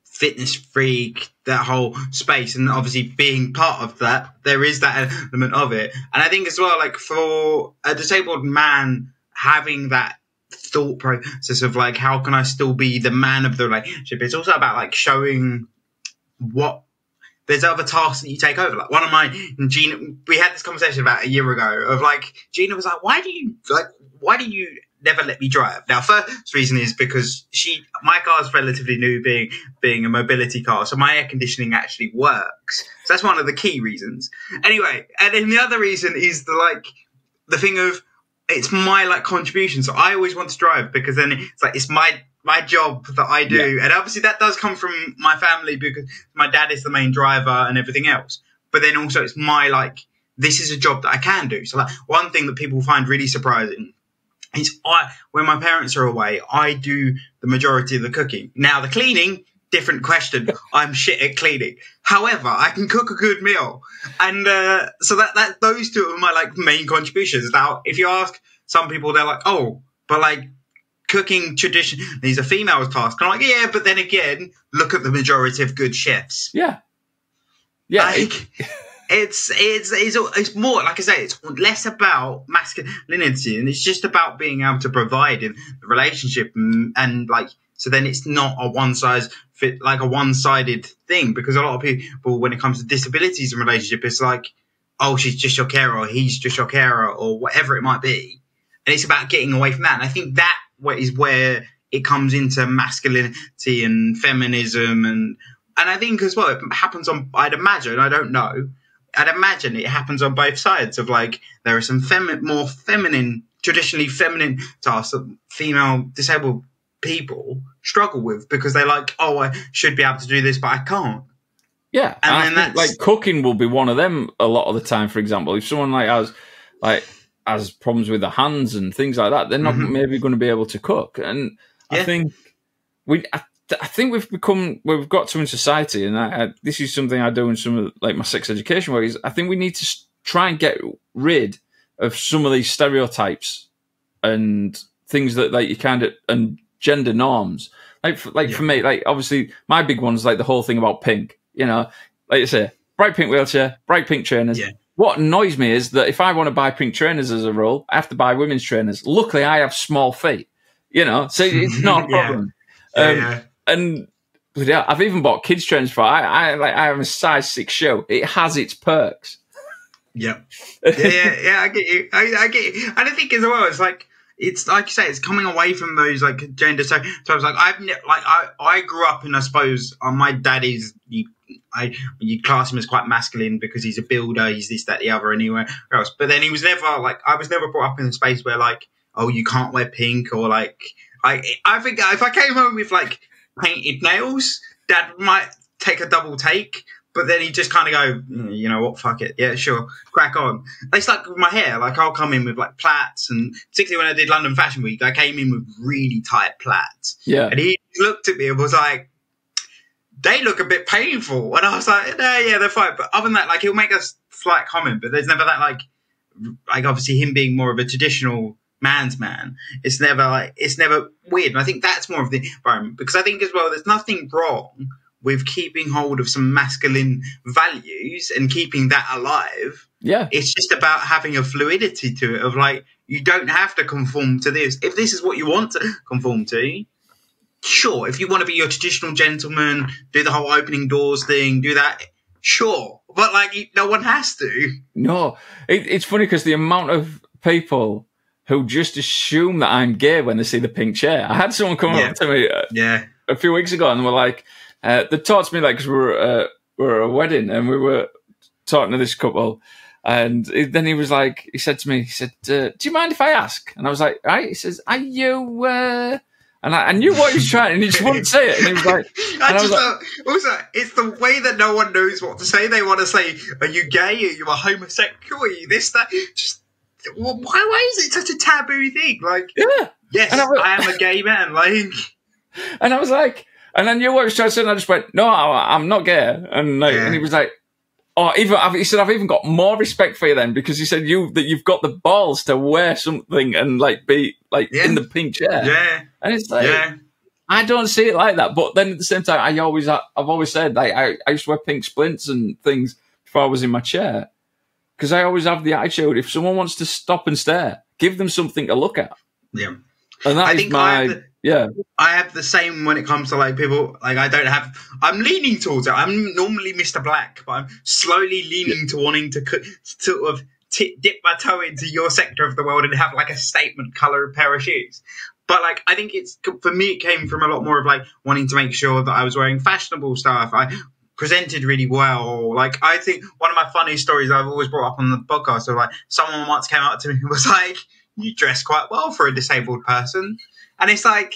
fitness freak, that whole space. And obviously being part of that, there is that element of it. And I think as well, like for a disabled man having that thought process of like, how can I still be the man of the relationship? It's also about like showing what there's other tasks that you take over. Like one of my Gina, we had this conversation about a year ago of like, Gina was like, why do you never let me drive? Now, first reason is because my car's relatively new, being a mobility car, so my air conditioning actually works. So that's one of the key reasons. Anyway, and then the other reason is the thing of it's my like contribution. So I always want to drive because then it's like it's my job that I do. And obviously that does come from my family because my dad is the main driver and everything else. But then also it's my like, this is a job that I can do. So like one thing that people find really surprising is when my parents are away, I do the majority of the cooking. Now the cleaning, different question. I'm shit at cleaning. However, I can cook a good meal. And so that those two are my like main contributions. Now, if you ask some people, they're like, oh, but like, cooking tradition is a female's task. I'm like, yeah, but then again, look at the majority of good chefs. Yeah. Like, it's more, like I say, it's less about masculinity and it's just about being able to provide in the relationship and like, so then it's not a one-sided thing, because a lot of people, when it comes to disabilities in relationship, it's like, oh, she's just your carer or he's just your carer or whatever it might be. And it's about getting away from that. And I think that is where it comes into masculinity and feminism. And I think as well, it happens on, I'd imagine, I don't know, I'd imagine it happens on both sides of like, there are some more feminine, traditionally feminine tasks that female disabled people struggle with because they're like, oh, I should be able to do this, but I can't. Yeah. And then like cooking will be one of them a lot of the time, for example. If someone has problems with their hands and things like that, they're not maybe going to be able to cook. And I think I think we've got to in society, and this is something I do in some of like my sex education work. Is I think we need to try and get rid of some of these stereotypes and things that like you kind of and gender norms. For me, like obviously my big one's like the whole thing about pink. You know, like you say, bright pink wheelchair, bright pink trainers. Yeah. What annoys me is that if I want to buy pink trainers as a rule, I have to buy women's trainers. Luckily, I have small feet. You know, so it's not a problem. And yeah, I've even bought kids trainers for. I have a size 6 shoe. It has its perks. Yeah. I get you. I get you. And I think as well, it's like you say, it's coming away from those like gender. So I was like, I grew up, and I suppose my dad is you class him as quite masculine because he's a builder, he's this, that, the other, anywhere else. But then he was never like, I was never brought up in a space where like, oh, you can't wear pink, or like, I think if I came home with like painted nails, Dad might take a double take. But then he just kind of go, you know what, fuck it. Yeah, sure. Crack on. It's like with my hair. Like, I'll come in with, like, plaits. And particularly when I did London Fashion Week, I came in with really tight plaits. Yeah. And he looked at me and was like, they look a bit painful. And I was like, no, yeah, they're fine. But other than that, like, he'll make a slight comment. But there's never that, like obviously him being more of a traditional man's man. It's never weird. And I think that's more of the environment. Because I think as well, there's nothing wrong with keeping hold of some masculine values and keeping that alive. Yeah. It's just about having a fluidity to it of like, you don't have to conform to this. If this is what you want to conform to, sure. If you want to be your traditional gentleman, do the whole opening doors thing, do that, sure. But like, no one has to. No. It's funny because the amount of people who just assume that I'm gay when they see the pink chair. I had someone come up to me a few weeks ago and were like, they talked to me like because we were at a wedding and we were talking to this couple, and then he said to me, do you mind if I ask? And I was like, all right. He says, are you? And I knew what he was trying, and he just wouldn't say it. And he was like, also, it's the way that no one knows what to say. They want to say, are you gay? Are you a homosexual? Are you this, that? Just why is it such a taboo thing? Like, yes, I am a gay man. Like, and I was like. And I knew what he was trying to say, and I just went, no, I'm not gay. And and he was like, he said, I've even got more respect for you then, because he said that you've got the balls to wear something and like be like in the pink chair. Yeah. And it's like, I don't see it like that. But then at the same time, I've always said, like, I used to wear pink splints and things before I was in my chair. Because I always have the attitude, if someone wants to stop and stare, give them something to look at. Yeah. And that is my... I have the same when it comes to like people. Like I'm leaning towards it. I'm normally Mr. Black, but I'm slowly leaning to wanting to sort of dip my toe into your sector of the world and have like a statement color pair of shoes. But like, I think for me, it came from a lot more of like wanting to make sure that I was wearing fashionable stuff. I presented really well. Like, I think one of my funny stories I've always brought up on the podcast, so like someone once came up to me and was like, you dress quite well for a disabled person. And it's like,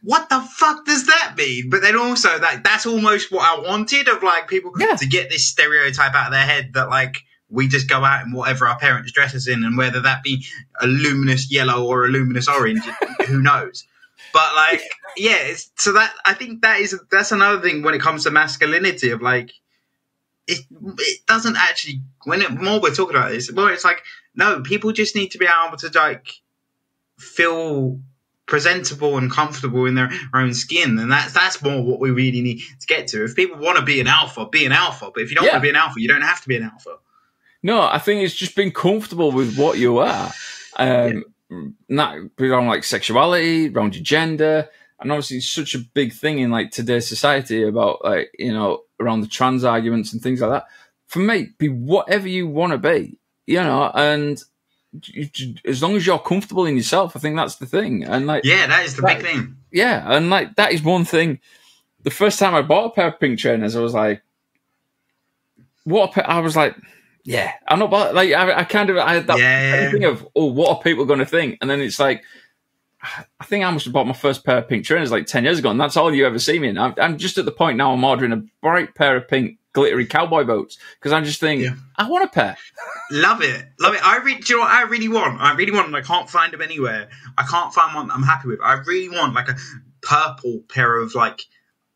what the fuck does that mean? But then also that's almost what I wanted of like people to get this stereotype out of their head that like we just go out in whatever our parents dress us in, and whether that be a luminous yellow or a luminous orange, who knows? But like, so that I think that's another thing when it comes to masculinity of like, it doesn't actually, more we're talking about this, more it's like, no, people just need to be able to like feel presentable and comfortable in their own skin, and that's more what we really need to get to. If people want to be an alpha, be an alpha. But if you don't want to be an alpha, you don't have to be an alpha. No, I think it's just being comfortable with what you are, not around like sexuality, around your gender, and obviously it's such a big thing in like today's society about like, you know, around the trans arguments and things like that. For me, be whatever you want to be, you know, and as long as you're comfortable in yourself, I think that's the thing. And like, that is the big thing. Yeah, and like that is one thing. The first time I bought a pair of pink trainers, I was like, "What?" I was like, "Yeah, I'm not." Like, I had that thing of, "Oh, what are people going to think?" And then it's like, I think I must have bought my first pair of pink trainers like 10 years ago, and that's all you ever see me in. I'm just at the point now. I'm ordering a bright pair of pink glittery cowboy boots because I just think I want a pair. Love it. Do you know what I really want? And I can't find them anywhere. I can't find one that I'm happy with. I really want like a purple pair of like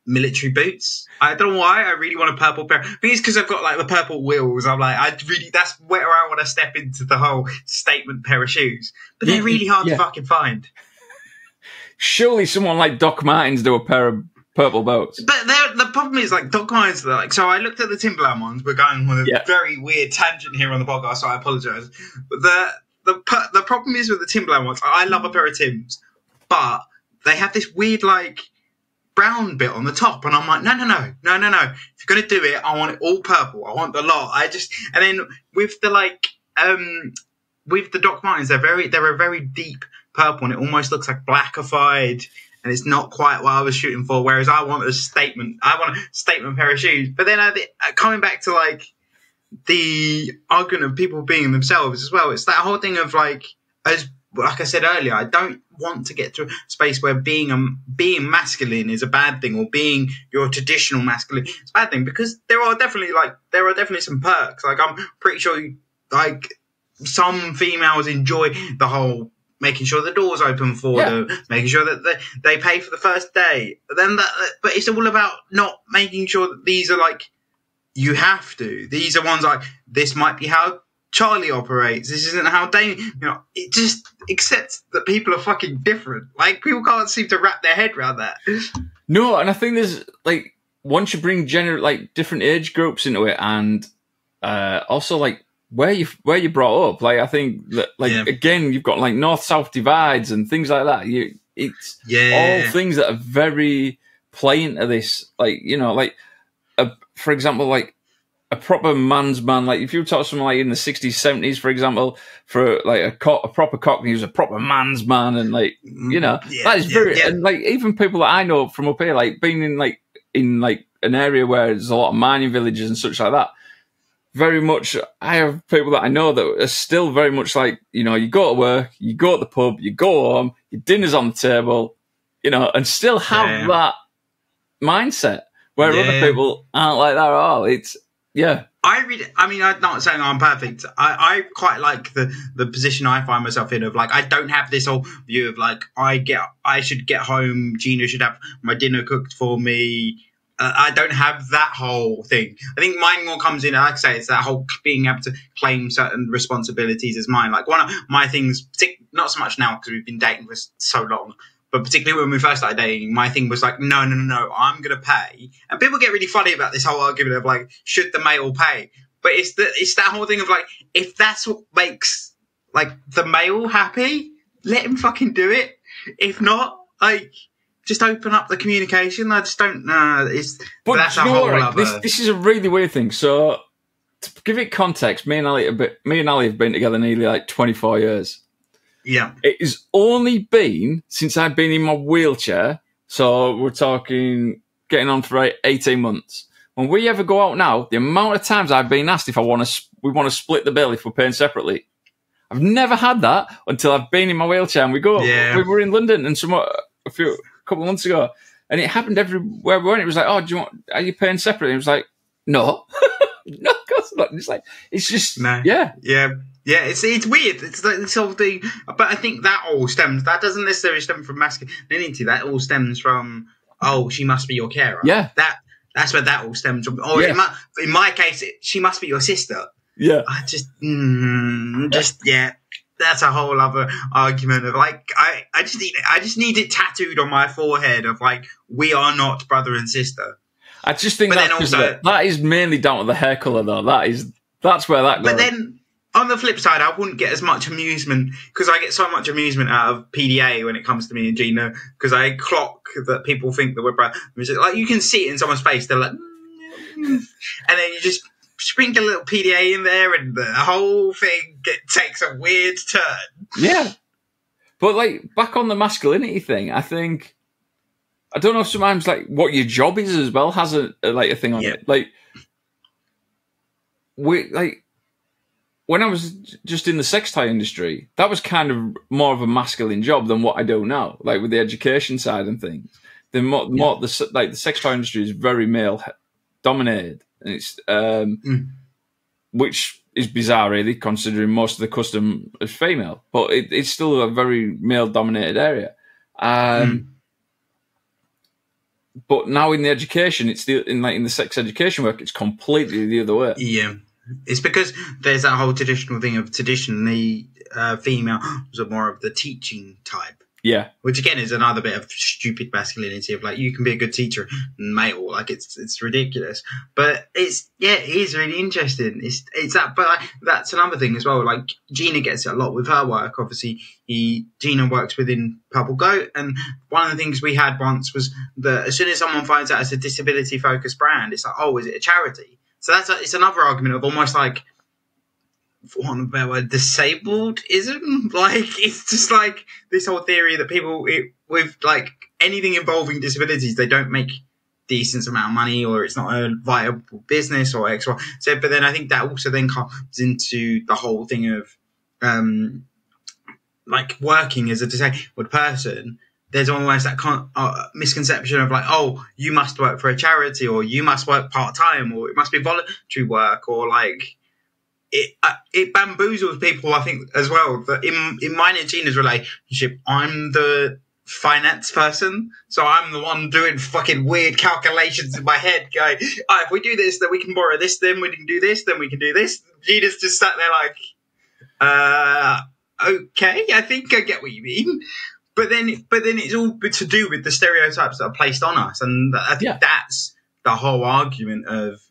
military boots. I don't know why I really want a purple pair. I think it's because I've got like the purple wheels. I'm like, that's where I want to step into the whole statement pair of shoes. But they're really hard to fucking find. Surely someone like Doc Martens do a pair of purple boots. But the problem is like Doc Martens. Like, so I looked at the Timberland ones. We're going on a very weird tangent here on the podcast, so I apologise. But the problem is with the Timberland ones. I love a pair of Timbs, but they have this weird like brown bit on the top, and I'm like, no. If you're gonna do it, I want it all purple. I want the lot. And then with the like with the Doc Martens, they're a very deep purple, and it almost looks like blackified, and it's not quite what I was shooting for. Whereas I want a statement pair of shoes. But then coming back to like the argument of people being themselves as well, it's that whole thing of like I said earlier, I don't want to get to a space where being masculine is a bad thing, or being your traditional masculine is a bad thing, because there are definitely some perks. Like I'm pretty sure like some females enjoy the whole making sure the door's open for them, making sure that they pay for the first day. But it's all about not making sure that these are like you have to. These are ones like this might be how Charlie operates. This isn't how Damien. It just accepts that people are fucking different. Like people can't seem to wrap their head around that. No, and I think there's like once you bring different age groups into it, and also like where you brought up. Like I think that again you've got like north-south divides and things like that. It's all things that are very play into this. Like for example, like a proper man's man, like if you talk to someone like in the 60s, 70s, for example, for like a proper Cockney who's a proper man's man, and like that is very and like even people that I know from up here, like being in an area where there's a lot of mining villages and such like that. Very much, I have people that I know that are still very much like you go to work, you go to the pub, you go home, your dinner's on the table, and still have that mindset. Where other people aren't like that at all. I'm not saying I'm perfect. I quite like the position I find myself in of like I don't have this whole view of like I should get home, Gina should have my dinner cooked for me. I don't have that whole thing. I think mine more comes in, like I say, it's that whole being able to claim certain responsibilities as mine. Like one of my things, not so much now because we've been dating for so long, but particularly when we first started dating, my thing was like, no, I'm going to pay. And people get really funny about this whole argument of like, should the male pay? But it's that whole thing of like, if that's what makes like the male happy, let him fucking do it. If not, like, just open up the communication. I just don't know. That's a whole other. This is a really weird thing. So to give it context, me and Ali have been together nearly like 24 years. Yeah. It has only been since I've been in my wheelchair. So we're talking getting on for 18 months. When we ever go out now, the amount of times I've been asked if we want to split the bill if we're paying separately. I've never had that until I've been in my wheelchair and we go. Yeah. We were in London and a couple of months ago, and it happened everywhere we went. It was like, "Oh, are you paying separately?" It was like, "No, no, of course not." It's like it's just yeah. It's weird. It's like this whole thing, but I think that all stems. That doesn't necessarily stem from masculinity. That all stems from she must be your carer. Yeah, that's where that all stems from. Or in my case, she must be your sister. Yeah, I just that's a whole other argument of like I just need it tattooed on my forehead of like we are not brother and sister. I just think that is mainly down to the hair colour though. That's where that goes. But then on the flip side, I wouldn't get as much amusement because I get so much amusement out of PDA when it comes to me and Gina because I clock that people think that we're brothers. Like you can see it in someone's face. They're like, and then you just sprinkle a little PDA in there and the whole thing takes a weird turn. Yeah. But like back on the masculinity thing, I think I don't know if sometimes like what your job is as well has a thing on it. Like when I was just in the sex toy industry, that was kind of more of a masculine job than what I do now. Like with the education side and things, the sex toy industry is very male dominated. And it's which is bizarre, really, considering most of the custom is female. But it's still a very male-dominated area. but now in the education, it's in the sex education work, it's completely the other way. Yeah. It's because there's that whole traditional thing of traditionally female was more of the teaching type. Yeah. Which again is another bit of stupid masculinity of like, you can be a good teacher male, like it's ridiculous. But it is really interesting. It's that, but that's another thing as well. Like Gina gets it a lot with her work. Obviously, Gina works within Purple Goat, and one of the things we had once was that as soon as someone finds out it's a disability focused brand, it's like, oh, is it a charity? So it's another argument of almost like, for want of a better word, disabled-ism. Like, it's just like this whole theory that people with like anything involving disabilities, they don't make decent amount of money, or it's not a viable business, or X, Y, Z. But then I think that also then comes into the whole thing of like working as a disabled person. There's almost that misconception of like, oh, you must work for a charity, or you must work part-time, or it must be voluntary work, or like it bamboozles people, I think, as well. That in mine and Gina's relationship, I'm the finance person, so I'm the one doing fucking weird calculations in my head, going, oh, if we do this, then we can borrow this, then we can do this, then we can do this. Gina's just sat there like, okay, I think I get what you mean. But then it's all to do with the stereotypes that are placed on us, and I think that's the whole argument of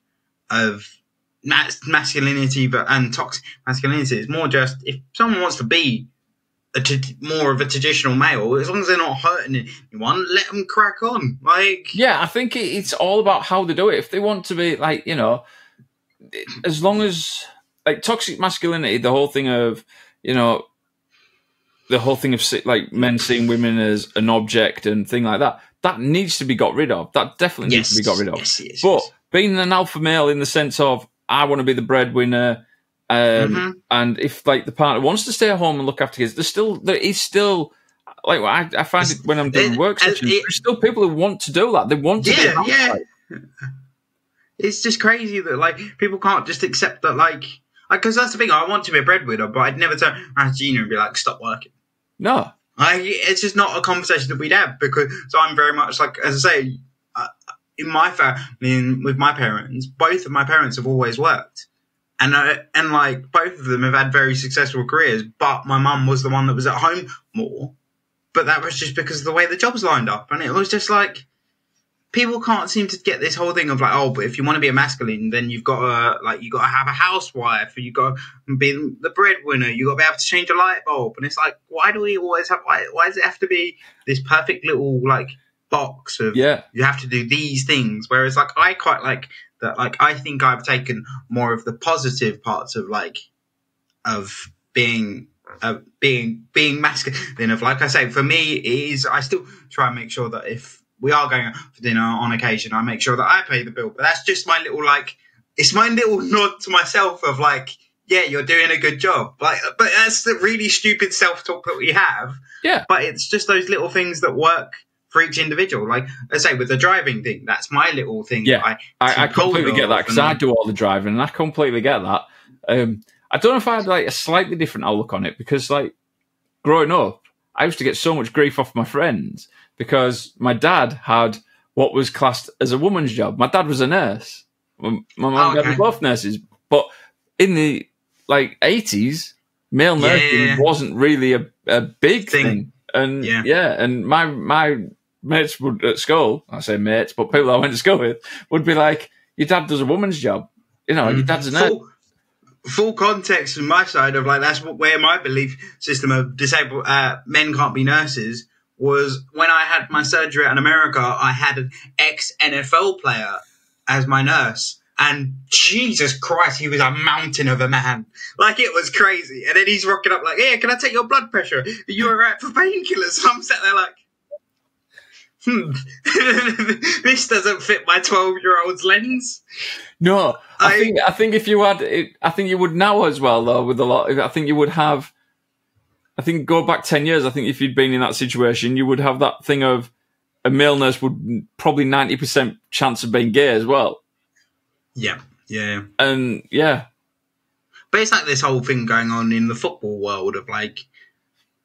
masculinity, and toxic masculinity. It's more just, if someone wants to be more of a traditional male, as long as they're not hurting anyone, let them crack on. Like, yeah, I think it's all about how they do it. If they want to be like, you know, as long as like toxic masculinity, the whole thing of, you know, the whole thing of like men seeing women as an object and thing like that, that needs to be got rid of. That definitely needs to be got rid of. But being an alpha male in the sense of, I want to be the breadwinner, and if like the partner wants to stay at home and look after kids, there is still like I find it when I'm doing work sessions, there's still people who want to do that. They want to be a housewife. It's just crazy that like people can't just accept that, like because that's the thing. I want to be a breadwinner, but I'd never turn around to Gina and be like, stop working. No, it's just not a conversation that we'd have, because so I'm very much like, as I say, in my family, with my parents, both of my parents have always worked, and like both of them have had very successful careers. But my mum was the one that was at home more, but that was just because of the way the jobs lined up, and it was just like people can't seem to get this whole thing of like, oh, but if you want to be a masculine, then you've got to have a housewife, or you got to be the breadwinner, you got to be able to change a light bulb, and it's like, why do we always have? Why does it have to be this perfect little like box of you have to do these things? Whereas like I quite like that. Like I think I've taken more of the positive parts of like of being masculine. Of like I say, for me it is, I still try and make sure that if we are going out for dinner on occasion, I make sure that I pay the bill. But that's just my little like, it's my little nod to myself of like, yeah, you're doing a good job. Like, but that's the really stupid self-talk that we have. Yeah. But it's just those little things that work for each individual. Like I say, with the driving thing, that's my little thing. Yeah, I completely get that, because I do all the driving, and I completely get that. I don't know if I had like a slightly different outlook on it, because like growing up, I used to get so much grief off my friends because my dad had what was classed as a woman's job. My dad was a nurse. My mum and dad were both nurses, but in the like 80s, male nursing wasn't really a big thing. And and my mates would at school, I say mates, but people I went to school with would be like, your dad does a woman's job. You know, your dad's a nurse. Full context from my side of like, that's where my belief system of disabled men can't be nurses was when I had my surgery in America. I had an ex-NFL player as my nurse, and Jesus Christ, he was a mountain of a man. Like, it was crazy. And then he's rocking up like, yeah, can I take your blood pressure? Are you all right for painkillers? So I'm sat there like, this doesn't fit my 12-year-old's lens. No, I think if you had it, I think you would now as well, though, with a lot. I think you would have, I think go back 10 years, I think if you'd been in that situation, you would have that thing of a male nurse would probably 90% chance of being gay as well. Yeah. And yeah. But it's like this whole thing going on in the football world of like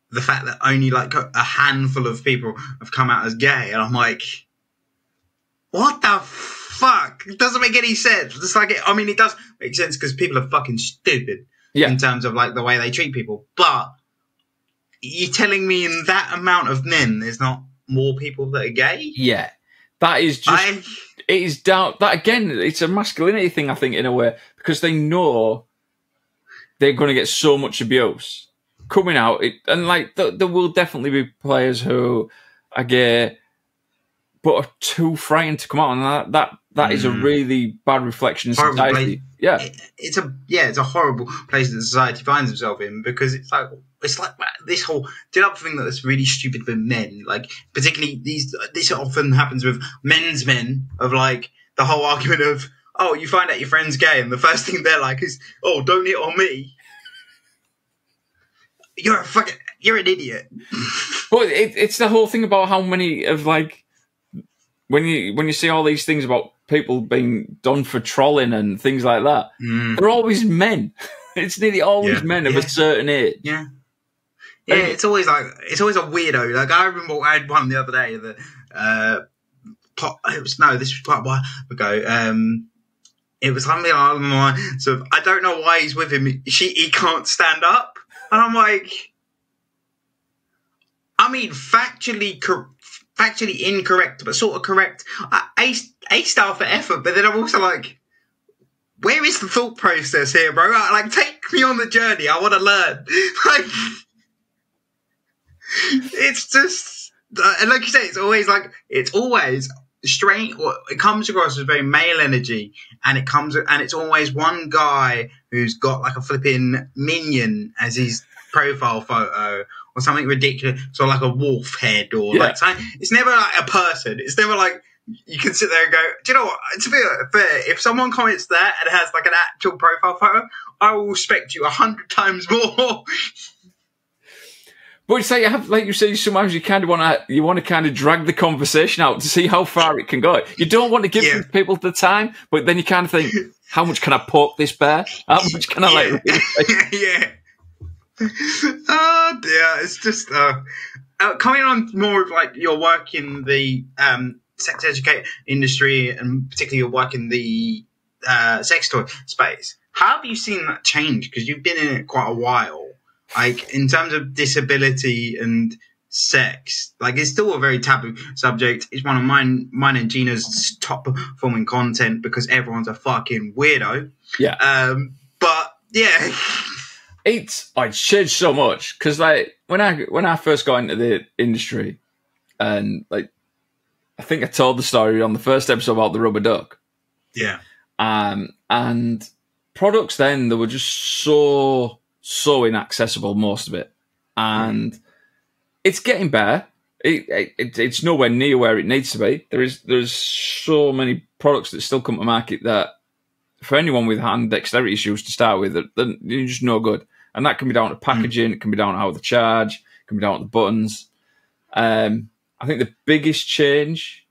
the fact that only like a handful of people have come out as gay. And I'm like, what the fuck? It doesn't make any sense. It's like, it does make sense because people are fucking stupid in terms of like the way they treat people. But you're telling me in that amount of men, there's not more people that are gay? Yeah, that is just. It is down. That again, it's a masculinity thing, I think, in a way, because they know they're going to get so much abuse coming out, and like there will definitely be players who are gay, but are too frightened to come out, and that is a really bad reflection of society. Yeah, it's a horrible place that society finds itself in, because it's like this whole thing that's really stupid for men. Like, particularly this often happens with men's men, of like the whole argument of, oh, you find out your friend's gay, and the first thing they're like is, oh, don't hit on me. You're an idiot. But it's the whole thing about how many of like when you see all these things about people being done for trolling and things like that, they're always men. It's nearly always men of a certain age. Yeah. Yeah, it's always a weirdo. Like, I remember I had one the other day that this was quite a while ago. It was something along the lines of, I don't know why he's with him. He can't stand up. And I'm like, factually incorrect, but sort of correct. A star for effort, but then I'm also like, where is the thought process here, bro? Like, take me on the journey. I want to learn. Like, it's just, and like you say, it's always strange. It comes across as very male energy, and it's always one guy who's got like a flipping minion as his profile photo, or something ridiculous, so like a wolf head, or like something. It's never like a person. It's never like you can sit there and go, do you know what? To be fair, if someone comments that and has like an actual profile photo, I will respect you 100 times more. But it's like you say, sometimes you kind of want to kind of drag the conversation out to see how far it can go. You don't want to give people the time, but then you kind of think, how much can I poke this bear? How much can I yeah. Oh dear, it's just coming on more of like your work in the sex educate industry, and particularly your work in the sex toy space. How have you seen that change? Because you've been in it quite a while. Like, in terms of disability and sex, like, it's still a very taboo subject. It's one of mine and Gina's top performing content, because everyone's a fucking weirdo. Yeah. But yeah, it's changed so much, because like when I first got into the industry, and like I think I told the story on the first episode about the rubber duck. Yeah. And products then, they were just so inaccessible, most of it, and it's getting better. It's nowhere near where it needs to be. There's so many products that still come to market that, for anyone with hand dexterity issues to start with, they're just no good. And that can be down to packaging, it can be down to how they charge, it can be down to the buttons. I think the biggest change,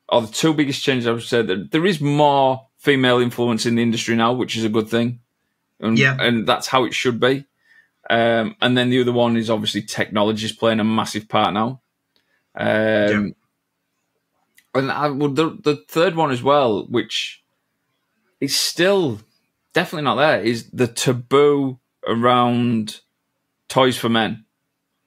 or the two biggest changes, I would say, that there is more female influence in the industry now, which is a good thing. And that's how it should be. And then the other one is obviously technology is playing a massive part now. And the third one as well, which is still definitely not there, is the taboo around toys for men.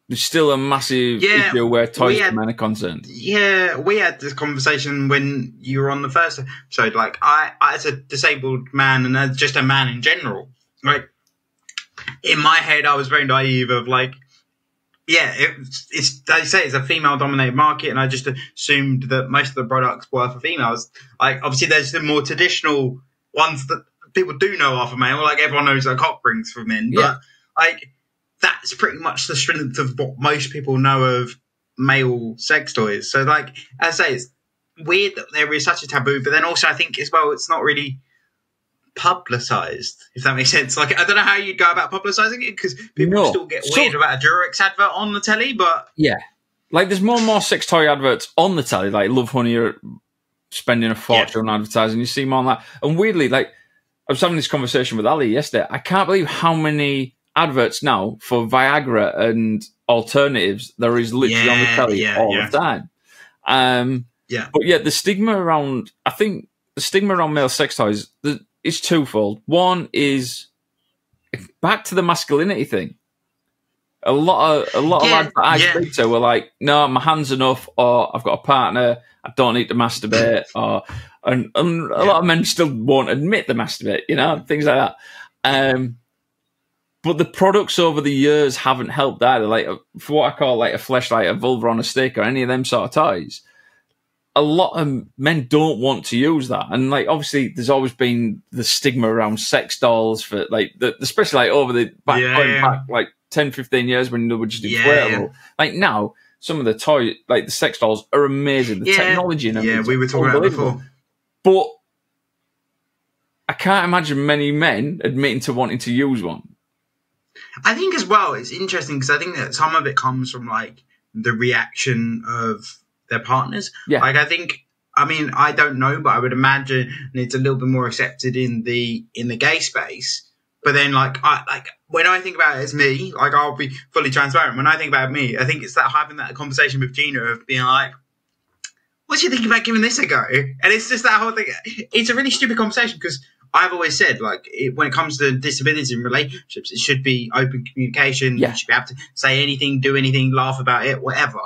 There's still a massive issue where toys for men are concerned. Yeah, we had this conversation when you were on the first episode. Like, I as a disabled man, and as just a man in general, like, in my head, I was very naive of like, it's they say it's a female-dominated market, and I just assumed that most of the products were for females. Like, obviously, there's the more traditional ones that people do know are for male. Like, everyone knows like cock rings for men, but like, that's pretty much the strength of what most people know of male sex toys. So, like, as I say, it's weird that there is such a taboo, but then also I think as well, it's not really publicized, if that makes sense. Like, I don't know how you'd go about publicizing it, because people still get weird about a Durex advert on the telly, but like, there's more and more sex toy adverts on the telly. Like, Love Honey are spending a fortune on advertising. You see more on that, and weirdly, like, I was having this conversation with Ali yesterday. I can't believe how many adverts now for Viagra and alternatives there is literally on the telly all the time. Yeah. But yeah, the stigma around male sex toys is twofold. One is back to the masculinity thing. A lot of lads that I speak to were like, "No, my hand's enough," or "I've got a partner, I don't need to masturbate," and a lot of men still won't admit they masturbate, things like that. But the products over the years haven't helped either. Like for what I call like a fleshlight, a vulva on a stick, or any of them sort of toys. A lot of men don't want to use that, and like obviously, there's always been the stigma around sex dolls for like, especially like over the back like 10, 15 years when they were just inflatable. Like now, some of the toy, like the sex dolls, are amazing. The technology in them, we were talking about it before. But I can't imagine many men admitting to wanting to use one. I think as well, it's interesting because I think that some of it comes from like the reaction of their partners. Yeah. Like I don't know, but I would imagine it's a little bit more accepted in the gay space. But then when I think about it as me, like I'll be fully transparent. When I think about me, I think it's that having that conversation with Gina of being like, what do you think about giving this a go? And it's just that whole thing. It's a really stupid conversation because I've always said, like, when it comes to disabilities in relationships, it should be open communication. Yeah. You should be able to say anything, do anything, laugh about it, whatever.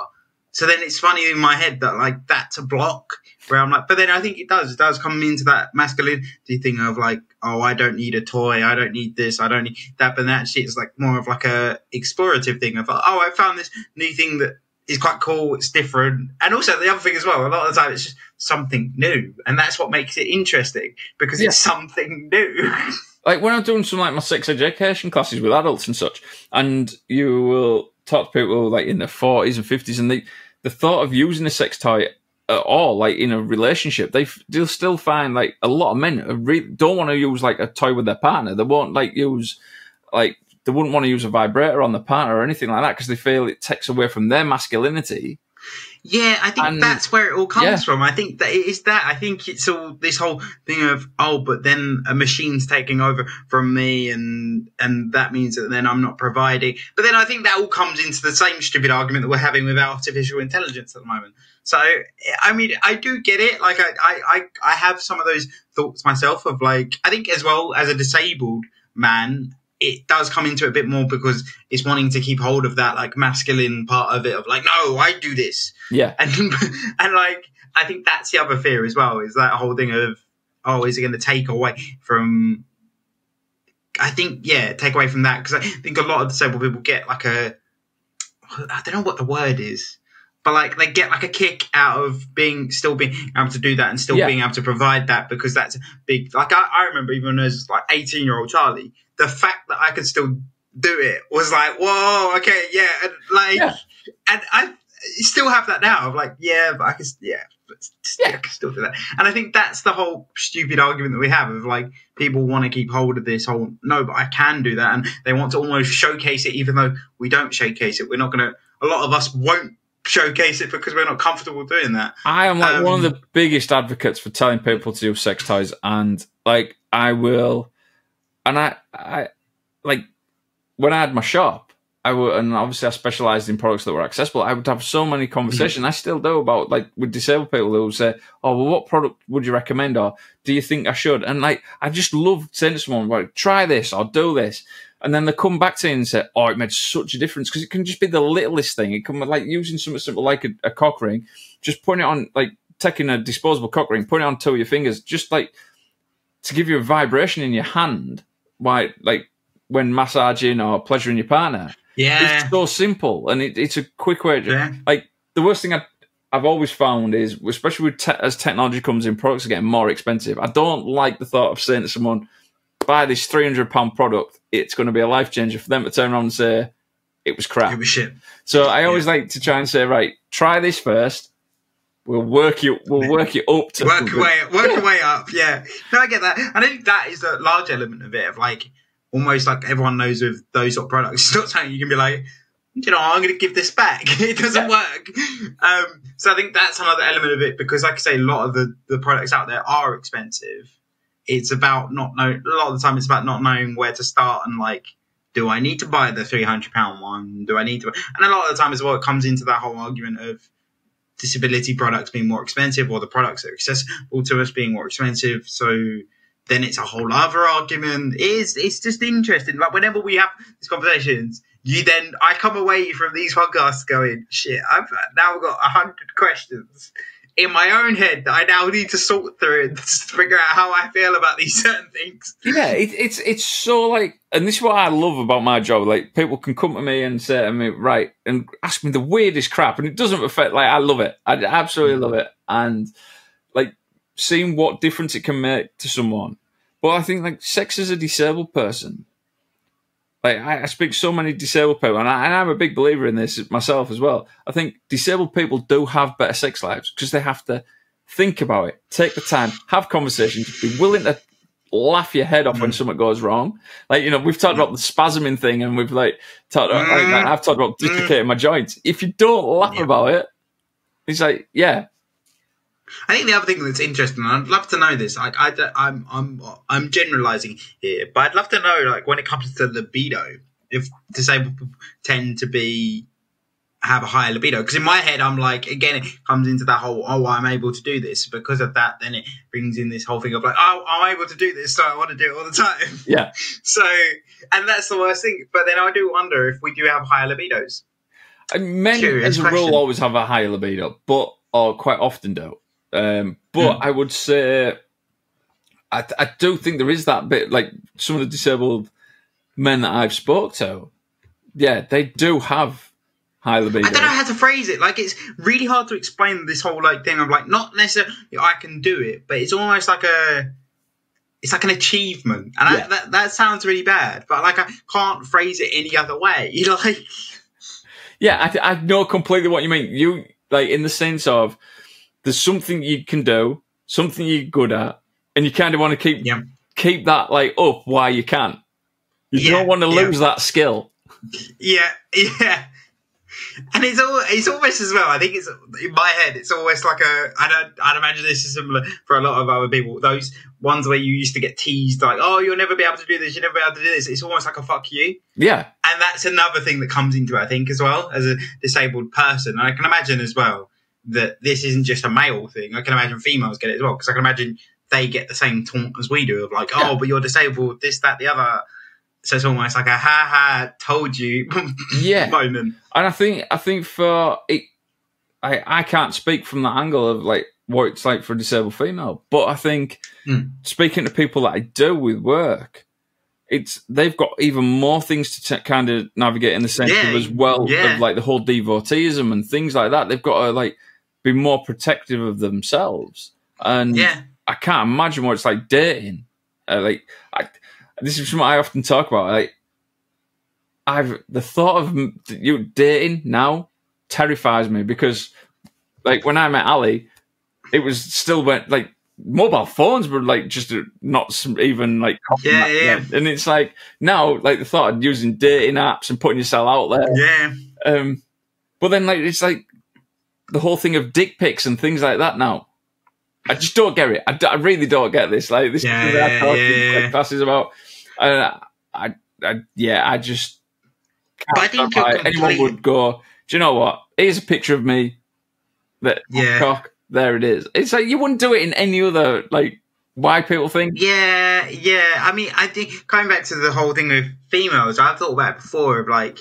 So then it's funny in my head that, like, that's a block where I'm like, but then I think it does come into that masculinity thing of like, oh, I don't need a toy. I don't need this. I don't need that. But then actually it's like more of like a explorative thing of like, oh, I found this new thing that is quite cool. It's different. And also the other thing as well, a lot of the time it's just something new. And that's what makes it interesting because it's something new. Like when I'm doing some like my sex education classes with adults and such, and you will talk to people like in their 40s and 50s, and the thought of using a sex toy at all, like in a relationship, they'll still find like a lot of men don't want to use like a toy with their partner. They won't they wouldn't want to use a vibrator on the partner or anything like that because they feel it takes away from their masculinity. Yeah, I think that's where it all comes from. I think that it is that. I think it's all this whole thing of, oh, but then a machine's taking over from me and that means that then I'm not providing. But then I think that all comes into the same stupid argument that we're having with artificial intelligence at the moment. So, I mean, I do get it. Like, I have some of those thoughts myself of like, I think as well as a disabled man, it does come into it a bit more because it's wanting to keep hold of that like masculine part of it of like, no, I do this. Yeah. And like, I think that's the other fear as well, is that whole thing of, oh, is it going to take away from, take away from that. Because I think a lot of disabled people get like I don't know what the word is, but like they get like a kick out of still being able to do that and still being able to provide that, because that's big. Like I remember even as like 18-year-old Charlie, the fact that I could still do it was like, whoa, okay, yeah. And like, and I still have that now of like, yeah, but I can, I can still do that. And I think that's the whole stupid argument that we have of like, people want to keep hold of this whole, no, but I can do that. And they want to almost showcase it, even though we don't showcase it. We're not going to, a lot of us won't showcase it because we're not comfortable doing that. I am like one of the biggest advocates for telling people to do sex toys, and like I will, and I like when I had my shop, I would, and obviously I specialised in products that were accessible. I would have so many conversations. I still do about like with disabled people who will say, "Oh, well, what product would you recommend?" or "Do you think I should?" And like I just love saying to someone, "Like, try this or do this." And then they come back to you and say, oh, it made such a difference. Because it can just be the littlest thing. It can be like using something simple like a cock ring, just putting it on, like taking a disposable cock ring, putting it on two of your fingers, just like to give you a vibration in your hand, like when massaging or pleasuring your partner. Yeah. It's so simple. And it's a quick way to, like, the worst thing I've always found is, especially with as technology comes in, products are getting more expensive. I don't like the thought of saying to someone, buy this £300 product, it's going to be a life changer, for them to turn around and say it was crap. It was shit. So I always like to try and say, right, try this first. We'll work you up to work your way up. Yeah, no, I get that, and I think that is a large element of it. Of like almost like everyone knows with those sort of products, it's not something you can be like, you know, I'm going to give this back. It doesn't work. So I think that's another element of it, because, like I say, a lot of the products out there are expensive. It's about not knowing. A lot of the time, it's about not knowing where to start and like, do I need to buy the £300 one? Do I need to? And a lot of the time as well, it comes into that whole argument of disability products being more expensive, or the products that are accessible to us being more expensive. So then it's a whole other argument. It's just interesting. Like whenever we have these conversations, I come away from these podcasts going, shit, I've now got 100 questions in my own head that I now need to sort through and figure out how I feel about these certain things. Yeah, it's so like, and this is what I love about my job. Like, people can come to me and say to me, right, and ask me the weirdest crap, and it doesn't affect. Like, I love it. I absolutely love it, and like seeing what difference it can make to someone. But I think like sex as a disabled person. Like, I speak to so many disabled people, and I'm a big believer in this myself as well. I think disabled people do have better sex lives because they have to think about it, take the time, have conversations, be willing to laugh your head off when something goes wrong. Like, you know, we've talked about the spasming thing, and we've like talked about, I've talked about dislocating my joints. If you don't laugh about it, it's like, yeah. I think the other thing that's interesting, and I'd love to know this. I'm generalizing here, but I'd love to know, like, when it comes to libido, if disabled people tend to have a higher libido. Because in my head, I'm like, again, it comes into that whole, I'm able to do this because of that. Then it brings in this whole thing of like, I'm able to do this, so I want to do it all the time. Yeah. So, and that's the worst thing. But then I do wonder if we do have higher libidos. Men, as a rule, always have a higher libido, or quite often do. But I would say I do think there is that bit, like some of the disabled men that I've spoke to, yeah, they do have high libido. I don't know how to phrase it. Like, it's really hard to explain this whole like thing of like, not necessarily I can do it, but it's almost like it's like an achievement, and that sounds really bad, but like I can't phrase it any other way. You know, like, yeah, I know completely what you mean. You like in the sense of, there's something you can do, something you're good at, and you kind of want to keep that like up while you can. You don't want to lose that skill. Yeah. And it's almost as well. I think it's in my head. It's almost like I'd imagine this is similar for a lot of other people. Those ones where you used to get teased like, "Oh, you'll never be able to do this. You'll never be able to do this." It's almost like a fuck you. Yeah. And that's another thing that comes into it, I think, as well, as a disabled person. And I can imagine as well that this isn't just a male thing. I can imagine females get it as well, because I can imagine they get the same taunt as we do of like, oh, but you're disabled, this, that, the other. So it's almost like a ha told you moment. And I think for it, I can't speak from that angle of like what it's like for a disabled female, but I think speaking to people that I do with work, they've got even more things to kind of navigate in the sense of as well of like the whole devoteeism and things like that. They've got to like be more protective of themselves, and I can't imagine what it's like dating. This is something I often talk about. Like, the thought of you dating now terrifies me, because like when I met Ali, it was still like mobile phones were like just not even like and it's like now like the thought of using dating apps and putting yourself out there but then like it's like the whole thing of dick pics and things like that now. I just don't get it. I really don't get this. Like this is what I talk classes about. I just can't. Anyone would go, do you know what? Here's a picture of me. Cock. There it is. It's like you wouldn't do it in any other, like, why people think. Yeah. I mean, I think coming back to the whole thing with females, I've thought about it before of like,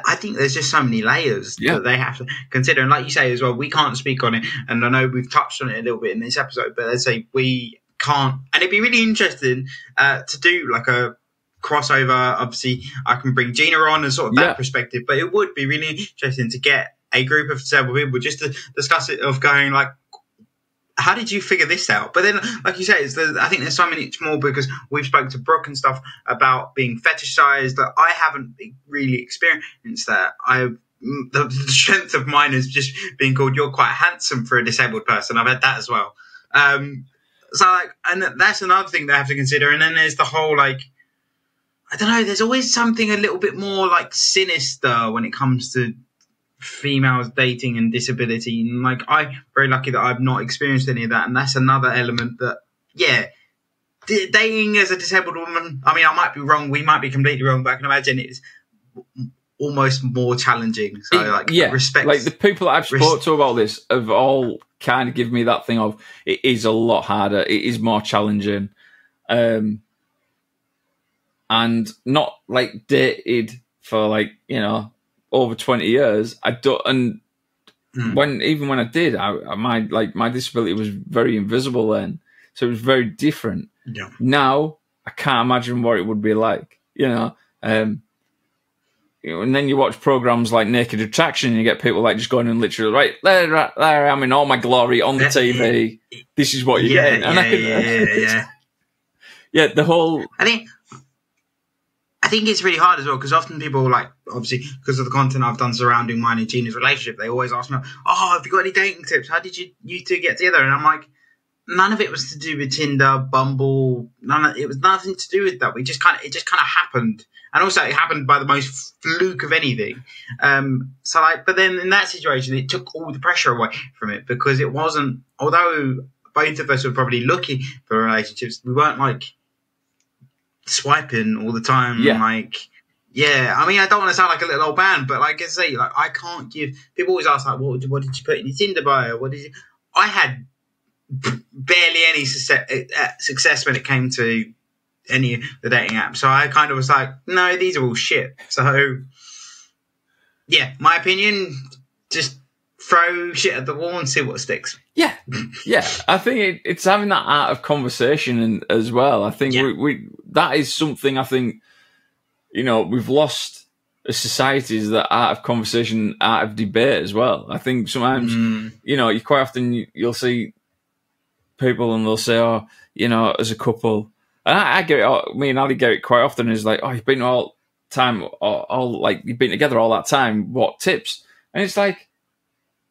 I think there's just so many layers that they have to consider. And like you say as well, we can't speak on it. And I know we've touched on it a little bit in this episode, but let's say we can't. And it'd be really interesting to do like a crossover. Obviously, I can bring Gina on and sort of that perspective, but it would be really interesting to get a group of several people just to discuss it, of going like, how did you figure this out? But then, like you say, I think there's so many more, because we've spoken to Brooke and stuff about being fetishized that I haven't really experienced that. The strength of mine is just being called, you're quite handsome for a disabled person. I've had that as well. So like, and that's another thing they have to consider. And then there's the whole, like, I don't know, there's always something a little bit more like sinister when it comes to females dating and disability. And like, I'm very lucky that I've not experienced any of that. And that's another element that, dating as a disabled woman, I mean, I might be wrong, we might be completely wrong, but I can imagine it's almost more challenging. So respect. Like the people that I've spoke to about this have all kind of given me that thing of it is a lot harder. It is more challenging. And not like dated for like, over 20 years. I don't, and when I did, my disability was very invisible then. So it was very different. Yeah. Now I can't imagine what it would be like, and then you watch programs like Naked Attraction and you get people like just going and literally, right, there I am in all my glory on the TV. This is what you're getting. Yeah, the whole... I think it's really hard as well, because often people, like, obviously, because of the content I've done surrounding mine and Gina's relationship, they always ask me, have you got any dating tips? How did you two get together? And I'm like, none of it was to do with Tinder, Bumble. It was nothing to do with that. It just kind of happened. And also it happened by the most fluke of anything. But then in that situation, it took all the pressure away from it, because it wasn't, although both of us were probably looking for relationships, we weren't like swiping all the time. I don't want to sound like a little old man, but like I say, like I can't give. People always ask like, what did you put in your Tinder bio? I had barely any success when it came to any of the dating apps. So I kind of was like, no, these are all shit. So yeah, my opinion, just throw shit at the wall and see what sticks. Yeah. I think it's having that art of conversation as well. I think we that is something I think, we've lost as societies, that art of conversation, art of debate as well. I think sometimes, you quite often you'll see people and they'll say, as a couple, and I get it, me and Ali get it quite often, is like, you've been all time, all like, you've been together all that time, what tips? And it's like,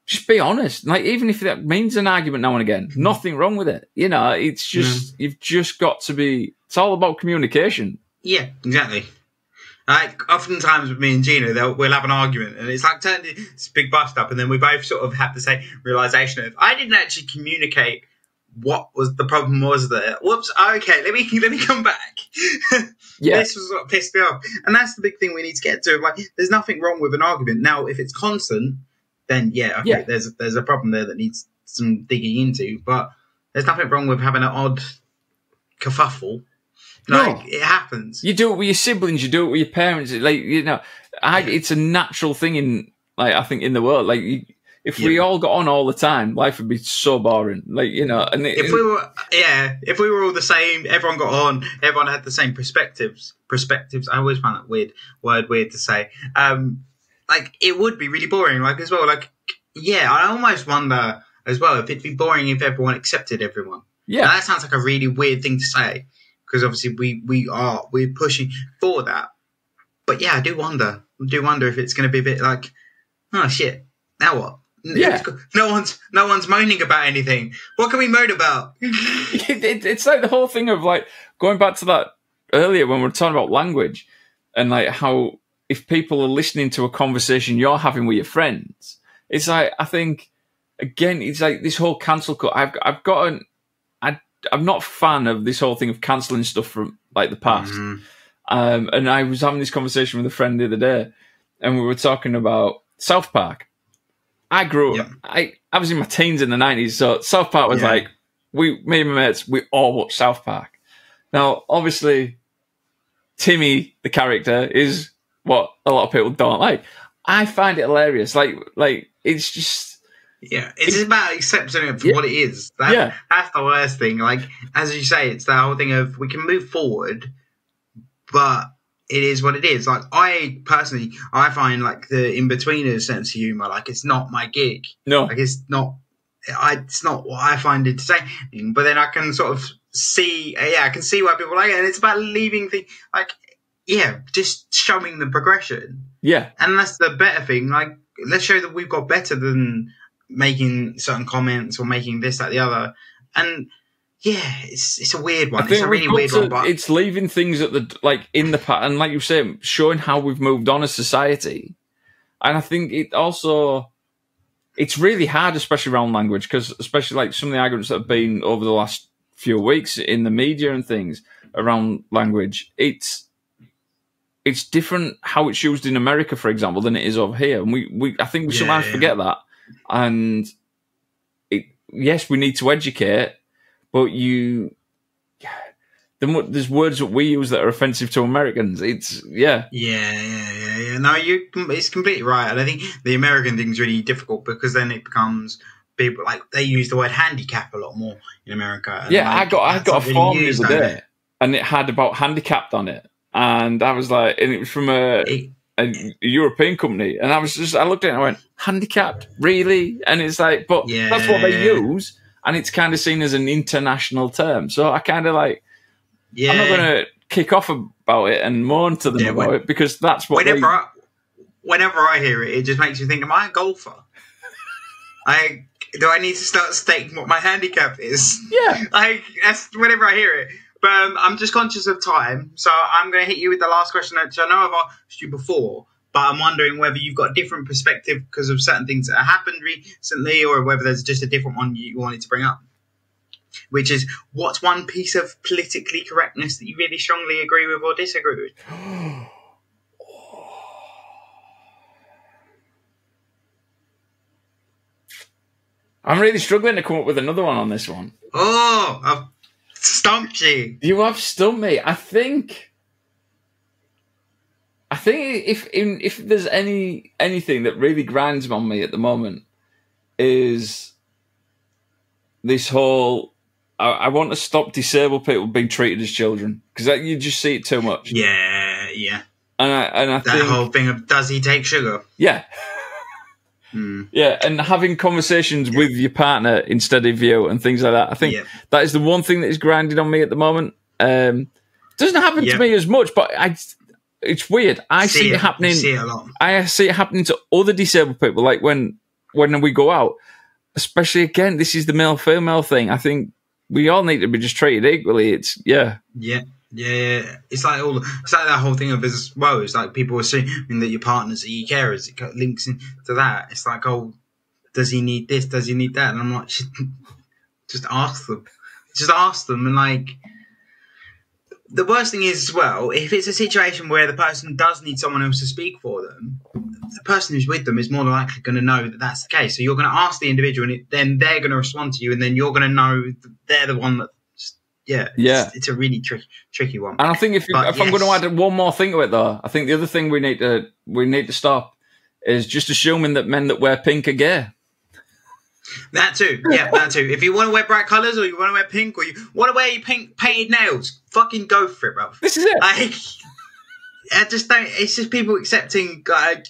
just be honest. Like, even if that means an argument now and again, nothing wrong with it. It's just, you've just got to be, it's all about communication. Yeah, exactly. Like, oftentimes with me and Gina, we'll have an argument and it's like turned into this big bust up, and then we both sort of have the same realization of, I didn't actually communicate what was the problem was there. Whoops, okay, let me come back. This was what pissed me off. And that's the big thing we need to get to. Like, there's nothing wrong with an argument. Now, if it's constant, then there's a problem there that needs some digging into. But there's nothing wrong with having an odd kerfuffle. Like, it happens. You do it with your siblings, you do it with your parents. Like, it's a natural thing in, like, I think in the world. Like, if we all got on all the time, life would be so boring. Like, and if we were all the same, everyone got on, everyone had the same perspectives. I always find that weird to say. Like, it would be really boring. Like, as well, like, I almost wonder as well if it'd be boring if everyone accepted everyone. Yeah, now, that sounds like a really weird thing to say, because obviously we're pushing for that. But yeah, I do wonder if it's going to be a bit like, oh shit, now what? Yeah, no one's moaning about anything. What can we moan about? It's like the whole thing of, like, going back to that earlier when we were talking about language, and like how if people are listening to a conversation you're having with your friends, it's like, I think again, it's like this whole cancel culture. I'm not a fan of this whole thing of cancelling stuff from like the past. And I was having this conversation with a friend the other day, and we were talking about South Park. I grew up, I was in my teens in the 90s, so South Park was like, me and my mates, we all watched South Park. Now, obviously, Timmy, the character, is what a lot of people don't like. I find it hilarious. Like it's just... Yeah, it's about accepting it for what it is. That's the worst thing. Like, as you say, it's the whole thing of, we can move forward, but it is what it is. Like, I personally find, like, the in-betweeners sense of humour, like, it's not my gig. No. Like, it's not what I find entertaining. But then I can sort of see, I can see why people like it. And it's about leaving things, like, just showing the progression. Yeah. And that's the better thing. Like, let's show that we've got better than making certain comments or making this, that, the other. And it's a weird one. It's a really weird one. But it's leaving things at in the past, and like you say, showing how we've moved on as society. And I think it's really hard, especially around language, because especially like some of the arguments that have been over the last few weeks in the media and things around language, it's it's different how it's used in America, for example, than it is over here. And I think we sometimes forget that. And yes, we need to educate, but there's words that we use that are offensive to Americans. Yeah. No, it's completely right. And I think the American thing is really difficult because then it becomes people like they use the word handicap a lot more in America. And I got a form the other day, and it had about handicapped on it, and I was like, and it was from a European company, and I looked at it and I went, handicapped, really? And it's like, but that's what they use, and it's kind of seen as an international term. So I kind of like. I'm not going to kick off about it and mourn to them about it because that's what. Whenever I hear it, it just makes me think: am I a golfer? Do I need to start stating what my handicap is? Yeah. That's whenever I hear it. But I'm just conscious of time, so I'm going to hit you with the last question, which I know I've asked you before, but I'm wondering whether you've got a different perspective because of certain things that have happened recently, or whether there's just a different one you wanted to bring up. Which is, what's one piece of politically correctness that you really strongly agree with or disagree with? I'm really struggling to come up with another one on this one. Oh, I've stumped you. You have stumped me. I think if there's anything that really grinds on me at the moment is this whole... I want to stop disabled people being treated as children because you just see it too much. Yeah. And I think that whole thing of does he take sugar? Yeah. Yeah, and having conversations with your partner instead of you and things like that. I think that is the one thing that is grinding on me at the moment. Doesn't happen to me as much, but it's weird. I see it happening. See it a lot. I see it happening to other disabled people. Like when we go out, especially again, this is the male-female thing. I think we all need to be just treated equally. Yeah. It's like that whole thing of as well. It's like people assuming that your partner's EE carers. It links into that. It's like, oh, does he need this? Does he need that? And I'm like, just ask them. Just ask them. And like, the worst thing is as well, if it's a situation where the person does need someone else to speak for them, the person who's with them is more than likely going to know that that's the case. So you're going to ask the individual, and then they're going to respond to you, and then you're going to know that they're the one that. It's a really tricky one. And I think if I'm going to add one more thing to it, though, I think the other thing we need to stop is just assuming that men that wear pink are gay. That too, that too. If you want to wear bright colours, or you want to wear pink, or you want to wear your pink painted nails, fucking go for it, bro. This is it. I just don't. It's just people accepting. I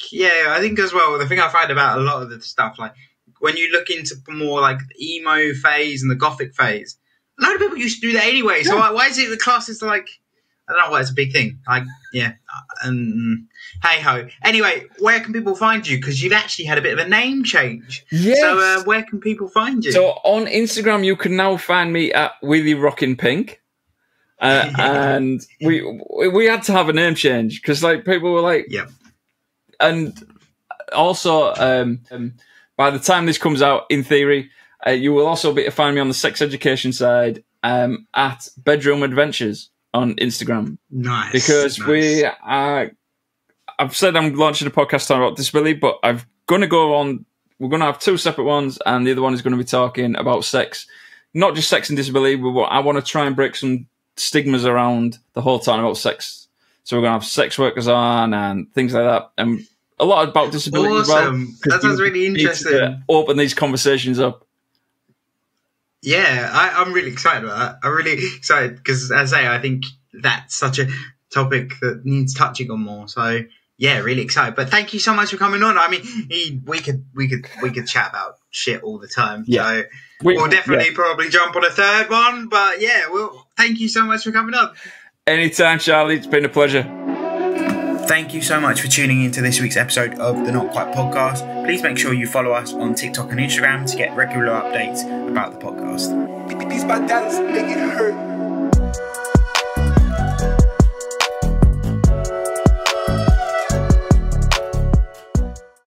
think as well. The thing I find about a lot of the stuff, like when you look into more like the emo phase and the gothic phase. A lot of people used to do that anyway. So why is it the class is like? I don't know why it's a big thing. Hey ho. Anyway, where can people find you? Because you've actually had a bit of a name change. Yes. So where can people find you? So on Instagram, you can now find me at Willy Rockin' Pink. And we had to have a name change because like people were like, And also, by the time this comes out, in theory. You will also be able to find me on the sex education side at Bedroom Adventures on Instagram. Nice. Because I've said I'm launching a podcast talking about disability, but I'm going to go on, we're going to have two separate ones, and the other one is going to be talking about sex. Not just sex and disability, but I want to try and break some stigmas around the whole time about sex. So we're going to have sex workers on and things like that. And a lot about disability as well. That sounds really interesting. To open these conversations up. Yeah, I'm really excited about that. I'm really excited because, as I say, I think that's such a topic that needs touching on more. So, yeah, really excited. But thank you so much for coming on. I mean, we could chat about shit all the time. Yeah. So we'll definitely probably jump on a third one. But yeah, thank you so much for coming on. Anytime, Charlie. It's been a pleasure. Thank you so much for tuning into this week's episode of the Not Quite Podcast. Please make sure you follow us on TikTok and Instagram to get regular updates about the podcast. These my dollars make it hurt.